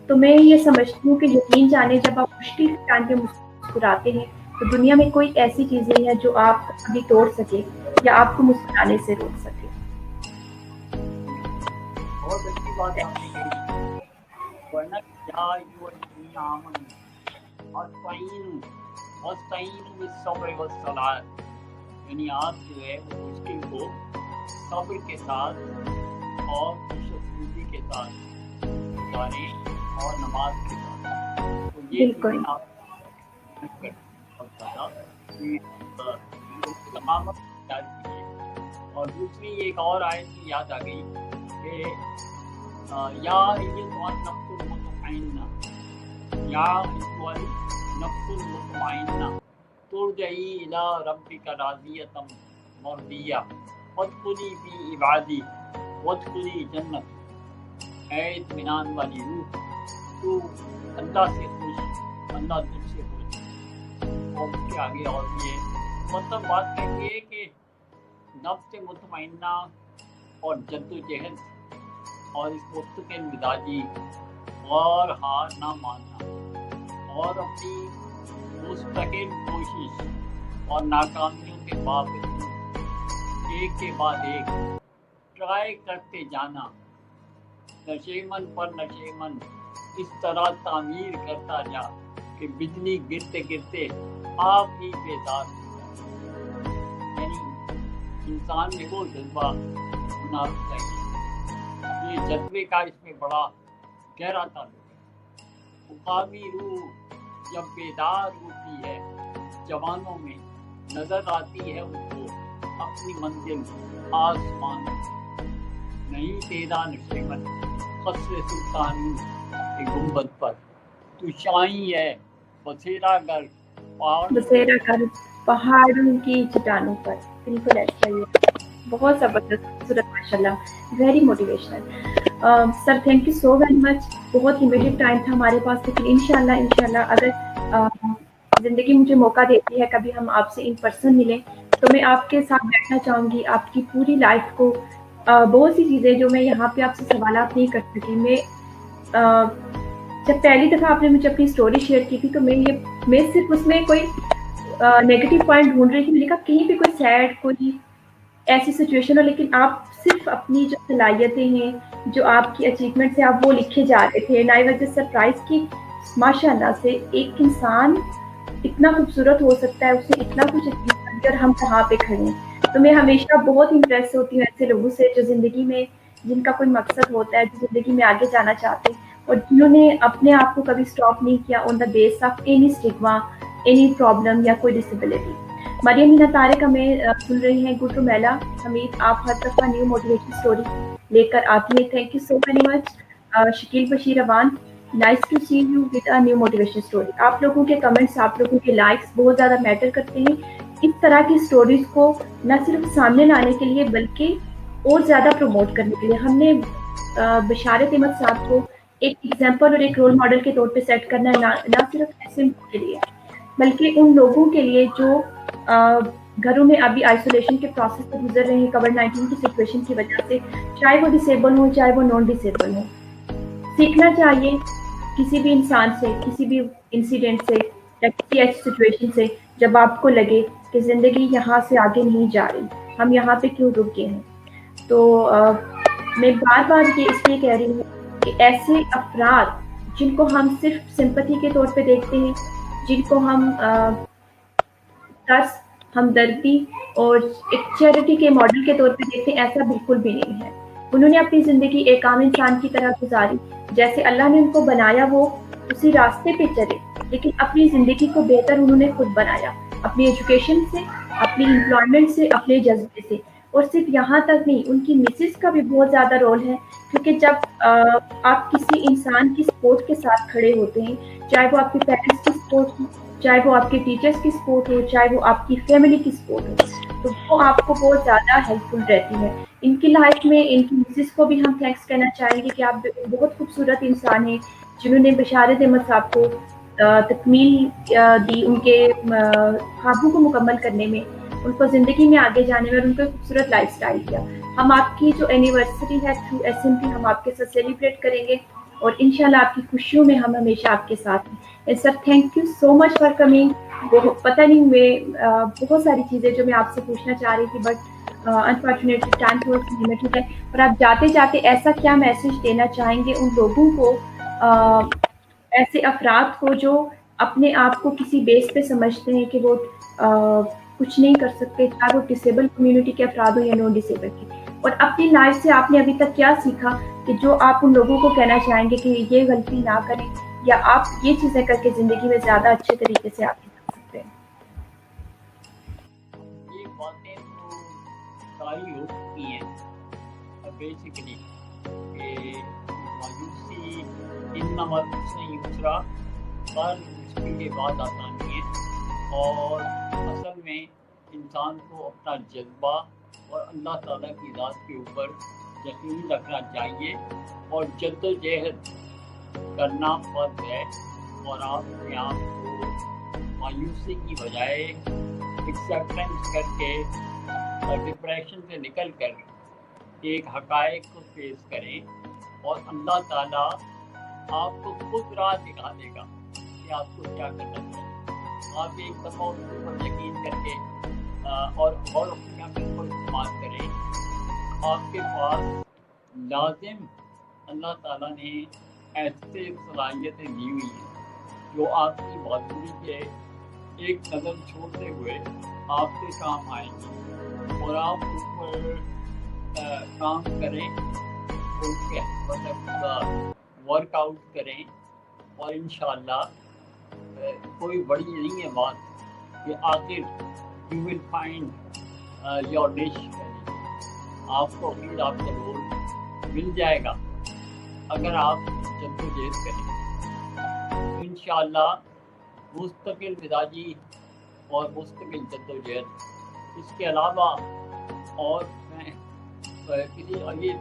तो मैं ये समझती हूँ कि यकीन जाने जब आप मुश्किल टाइम पे मुस्कुराते हैं तो दुनिया में कोई ऐसी चीज़ नहीं है जो आप कभी तोड़ सके या आपको मुस्कुराने से रोक सके। बहुत अच्छी बात आपने कही। वरना क्या यानी आप जो है वो मुश्किल को सब्र के साथ और खुशूसी के साथ गुजारें और नमाज के साथ। तो ये आप तमाम याद कीजिए। और दूसरी एक और आयत याद आ गई कि या नफ्सुल मुतमइन्ना, या नफ्सुल मुतमइन्ना तुरजई इला रब्बिका राज़ियतम मर्दिया वदखुली फी इबादी वदखुली जन्नत। ऐ इत्मीनान वाली रूह, तू अल्लाह से खुश, अल्लाह तुझसे खुश। और उसके आगे और ये मतलब बात कहेंगे कि नफ्स मुतमइन्ना और जद्दोजहद और इस मुस्तकिल मिजाजी और हार ना मानना और अपनी मुस्तकिल कोशिश और नाकामियों के बावजूद एक के बाद एक ट्राई करते जाना, नशेमन पर नशेमन इस तरह तामीर करता जा कि बिजली गिरते गिरते आप ही बेदार हो जाए। यानी इंसान में वो जज्बा होना चाहिए। ये जज्बे का इसमें बड़ा गहरा ताल्लुक है। मुकामी रूह जब बेदार होती है, जवानों में नजर आती है उनको अपनी मंजिल आसमान। नहीं तेरा नशेमन खस्रे सुल्तानी के गुंबद पर, तू शाही है बसेरा कर पहाड़ों की चट्टानों पर। बिल्कुल ऐसा ही है। बहुत ज़बरदस्त, खूबसूरत, माशाल्लाह, very motivational. Sir thank you so very much. बहुत लिमिटेड टाइम था हमारे पास, लेकिन इंशाल्लाह अगर ज़िंदगी मुझे मौका देती है कभी हम आपसे इन पर्सन मिलें तो मैं आपके साथ बैठना चाहूँगी, आपकी पूरी लाइफ को बहुत सी चीज़ें जो मैं यहाँ पे आपसे सवालात नहीं कर सकी। मैं जब पहली दफ़ा आपने मुझे अपनी स्टोरी शेयर की थी तो मैं सिर्फ उसमें कोई नेगेटिव पॉइंट ढूंढ रही थी। मैंने कहा कहीं पे कोई सैड कोई ऐसी सिचुएशन हो, लेकिन आप सिर्फ अपनी जो सलाहियतें हैं, जो आपकी अचीवमेंट्स हैं, आप वो लिखे जा रहे थे। And I was just surprise कि माशाल्लाह से एक इंसान इतना खूबसूरत हो सकता है, उसने इतना कुछ अचीव कर दिया और हम कहाँ पे खड़े हैं। तो मैं हमेशा बहुत इम्प्रेस होती हूँ ऐसे लोगों से जो ज़िंदगी में जिनका कोई मकसद होता है, जो ज़िंदगी में आगे जाना चाहते हैं। और जिन्होंने अपने आप को कभी स्टॉप नहीं किया on the base of any stigma, any problem या कोई डिसेबिलिटी। मरियम मीना तारिक हमें सुन रही हैं। गुड रुमेला हमीद, आप हर दफ़ा न्यू मोटिवेशन स्टोरी लेकर आती हैं। Thank you so very much. Shakeel Bashir Awan, nice to see you with a new motivation story. आप लोगों के कमेंट्स, आप लोगों के लाइक्स बहुत ज़्यादा मैटर करते हैं इस तरह की स्टोरीज को न सिर्फ सामने लाने के लिए बल्कि और ज़्यादा प्रमोट करने के लिए। हमने बशारत अहमद साहब को एक एग्जाम्पल और एक रोल मॉडल के तौर पे सेट करना है, ना सिर्फ ऐसे के लिए बल्कि उन लोगों के लिए जो घरों में अभी आइसोलेशन के प्रोसेस से गुजर रहे हैं कोविड-19 की सिचुएशन की वजह से, चाहे वो डिसेबल हो चाहे वो नॉन डिसेबल हो। सीखना चाहिए किसी भी इंसान से, किसी भी इंसिडेंट से या किसी ऐसी सिचुएशन से जब आपको लगे कि ज़िंदगी यहाँ से आगे नहीं जा रही, हम यहाँ पे क्यों रुक गए हैं। तो मैं बार बार ये इसलिए कह रही हूँ कि ऐसे अफराद जिनको हम सिर्फ सिंपैथी के तौर पे देखते हैं, जिनको हम तरस, हमदर्दी और एक चैरिटी के मॉडल के तौर पे देखते हैं, ऐसा बिल्कुल भी नहीं है। उन्होंने अपनी ज़िंदगी एक आम इंसान की तरह गुजारी, जैसे अल्लाह ने उनको बनाया वो उसी रास्ते पे चले, लेकिन अपनी ज़िंदगी को बेहतर उन्होंने खुद बनाया, अपनी एजुकेशन से, अपनी एम्प्लॉयमेंट से, अपने जज्बे से। और सिर्फ यहाँ तक नहीं, उनकी मिसेस का भी बहुत ज़्यादा रोल है, क्योंकि जब आप किसी इंसान की सपोर्ट के साथ खड़े होते हैं, चाहे वो आपके पेरेंट्स की सपोर्ट हो, चाहे वो आपके टीचर्स की सपोर्ट हो, चाहे वो आपकी फैमिली की सपोर्ट हो, तो वो आपको बहुत ज़्यादा हेल्पफुल रहती है। इनकी लाइफ में इनकी मिसेस को भी हम थैंक्स कहना चाहेंगे कि आप बहुत खूबसूरत इंसान हैं, जिन्होंने बशारत अहमद साहब को तकमील दी उनके ख्वाबों को मुकम्मल करने में, उनको ज़िंदगी में आगे जाने में और उनको खूबसूरत लाइफस्टाइल दिया। हम आपकी जो एनिवर्सरी है थ्रू एसएमपी हम आपके साथ सेलिब्रेट करेंगे और इंशाल्लाह आपकी खुशियों में हम हमेशा आपके साथ हैं। Sir thank you so much for coming. पता नहीं मैं बहुत सारी चीज़ें जो मैं आपसे पूछना चाह रही थी बट अनफॉर्चुनेटली टाइम थोड़ा सा लिमिटेड है। पर आप जाते जाते ऐसा क्या मैसेज देना चाहेंगे उन लोगों को, ऐसे अफराद को जो अपने आप को किसी बेस पे समझते हैं कि वो कुछ नहीं कर सकते, चाहे वो डिसेबल कम्युनिटी के अफराद हो या नॉन डिसेबल के, और अपनी लाइफ से आपने अभी तक क्या सीखा कि जो आप उन लोगों को कहना चाहेंगे कि ये गलती ना करें या आप ये चीज़ें करके ज़िंदगी में ज़्यादा अच्छे तरीके से आगे जा सकते हैं। ये बातें तो सारी हो चुकी हैं बेसिकली कि मायूसी इतना मत नहीं दूसरा पर मुश्किल के बाद आसानी है, और असल में इंसान को अपना जज्बा और अल्लाह ताला की ज़ात के ऊपर यकीन रखना चाहिए और जद्दोजहद करना फर्ज है। और आप अपने आप को मायूसी की बजाय एक्सेप्टेंस करके और डिप्रेशन से निकल कर एक हक़ाइक़ को फेस करें और अल्लाह ताला आपको खुद राह दिखा देगा कि आपको क्या करना चाहिए। आप एक दफ़ा उसके ऊपर यकीन करके और अपने अक़ल को इस्तेमाल करें, आपके पास लाजिम अल्लाह ताला ने ऐसे सलाहियतें दी हुई हैं जो आपकी बहादुरी के एक कदम छोड़ते हुए आपके काम आएंगी और आप उस पर काम करें, उनके मतलब वर्कआउट करें और इंशाअल्लाह कोई बड़ी नहीं है बात कि आखिर you will find your dish, आपको फिर आपका रोल मिल जाएगा अगर आप जद्दोजहद करें। इंशाअल्लाह मुस्तकिल मिजाजी और मुस्तकिल जद्दोजहद, इसके अलावा और मैं किसी ये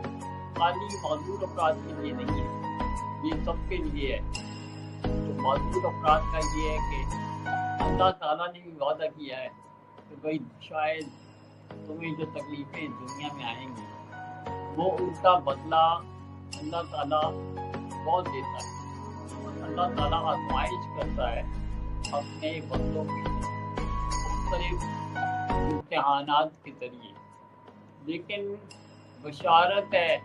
खाली माजूर अफराद के लिए नहीं है, ये सबके लिए है। तो माजूर अफराद का ये है कि अल्लाह ताला ने भी वादा किया है कि भाई शायद तुम्हें जो तकलीफ़ें दुनिया में आएंगी वो उनका बदला अल्लाह ताला बहुत देता है। और अल्लाह ताला आज़माइश करता है अपने बंदों की मुख्तलिफ इम्तिहानात के ज़रिए, लेकिन बशारत है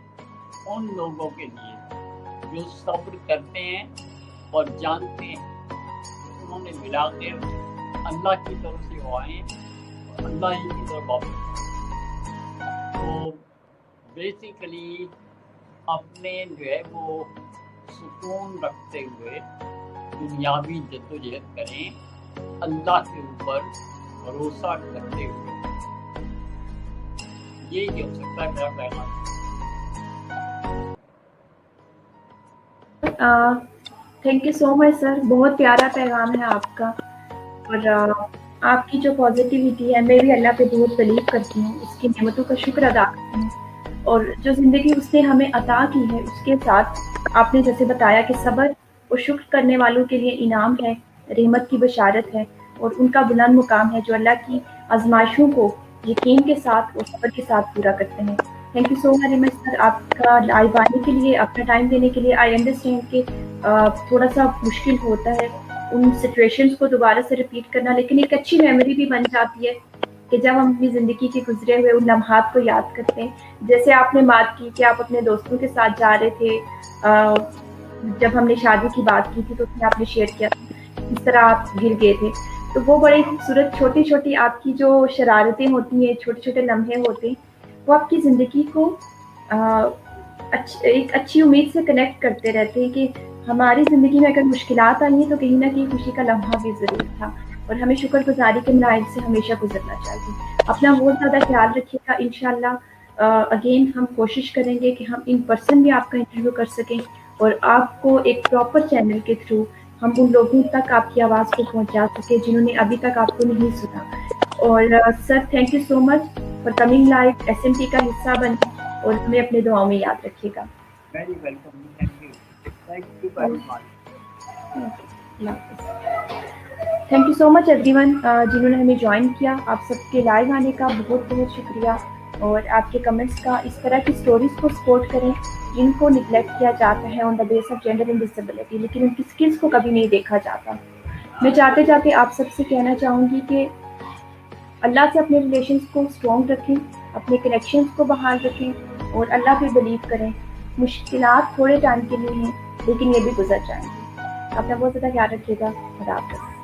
उन लोगों के लिए जो सब्र करते हैं और जानते हैं कि उन्होंने मिलाकर अल्लाह की तरफ से वो आए और अल्लाह ही की तरफ वापस। तो बेसिकली अपने जो है वो सुकून रखते हुए दुनियावी जद्दोजहद करें, अल्लाह के ऊपर भरोसा करते हुए। यही हो सकता है मेरा पैगाम। Thank you so much sir, बहुत प्यारा पैगाम है आपका। और आपकी जो पॉजिटिविटी है, मैं भी अल्लाह पे बहुत बिलीव करती हूँ, उसकी नेमतों का शुक्र अदा करती हूँ। और जो ज़िंदगी उसने हमें अता की है, उसके साथ आपने जैसे बताया कि सब्र और शुक्र करने वालों के लिए इनाम है, रहमत की बशारत है और उनका बुलंद मुकाम है, जो अल्लाह की आजमाइशों को यकीन के साथ और सब्र के साथ पूरा करते हैं। Thank you so very much sir, आपका लाइव आने के लिए, अपना टाइम देने के लिए। आई अंडरस्टैंड कि थोड़ा सा मुश्किल होता है उन सिचुएशंस को दोबारा से रिपीट करना, लेकिन एक अच्छी मेमोरी भी बन जाती है कि जब हम अपनी ज़िंदगी के गुजरे हुए उन लम्हात को याद करते हैं। जैसे आपने बात की कि आप अपने दोस्तों के साथ जा रहे थे, जब हमने शादी की बात की थी तो उसमें आपने शेयर किया किस तरह आप गिर गए थे। तो वो बड़ी खूबसूरत छोटी छोटी आपकी जो शरारतें होती हैं, छोटे छोटे लम्हे होते हैं, वो आपकी ज़िंदगी को एक अच्छी उम्मीद से कनेक्ट करते रहते हैं कि हमारी ज़िंदगी में अगर मुश्किलात आई हैं तो कहीं न कहीं खुशी का लम्हा भी ज़रूर था और हमें शुक्रगुज़ारी के मराहिल से हमेशा गुज़रना चाहिए। अपना बहुत ज़्यादा ख़्याल रखिएगा। इंशाअल्लाह अगेन हम कोशिश करेंगे कि हम इन पर्सन भी आपका इंटरव्यू कर सकें और आपको एक प्रॉपर चैनल के थ्रू हम उन लोगों तक आपकी आवाज़ को पहुँचा सकें जिन्होंने अभी तक आपको नहीं सुना। और sir thank you so much for coming live, SMT का हिस्सा बने और हमें अपने दुआओं में याद रखिएगा। Very welcome, thank you very much. Thank you so much everyone जिन्होंने हमें ज्वाइन किया। आप सबके लाइव आने का बहुत बहुत शुक्रिया और आपके कमेंट्स का। इस तरह की स्टोरीज को सपोर्ट करें जिनको निगलेक्ट किया जाता है on the base of gender and disability, लेकिन उनकी स्किल्स को कभी नहीं देखा जाता। मैं जाते जाते आप सबसे कहना चाहूँगी कि अल्लाह से अपने रिलेशंस को स्ट्रॉन्ग रखें, अपने कनेक्शंस को बहाल रखें और अल्लाह पे बिलीव करें। मुश्किलात थोड़े टाइम के लिए हैं लेकिन ये भी गुजर जाएंगे। अपना बहुत ज़्यादा ख्याल रखिएगा। खुदा हाफ़िज़।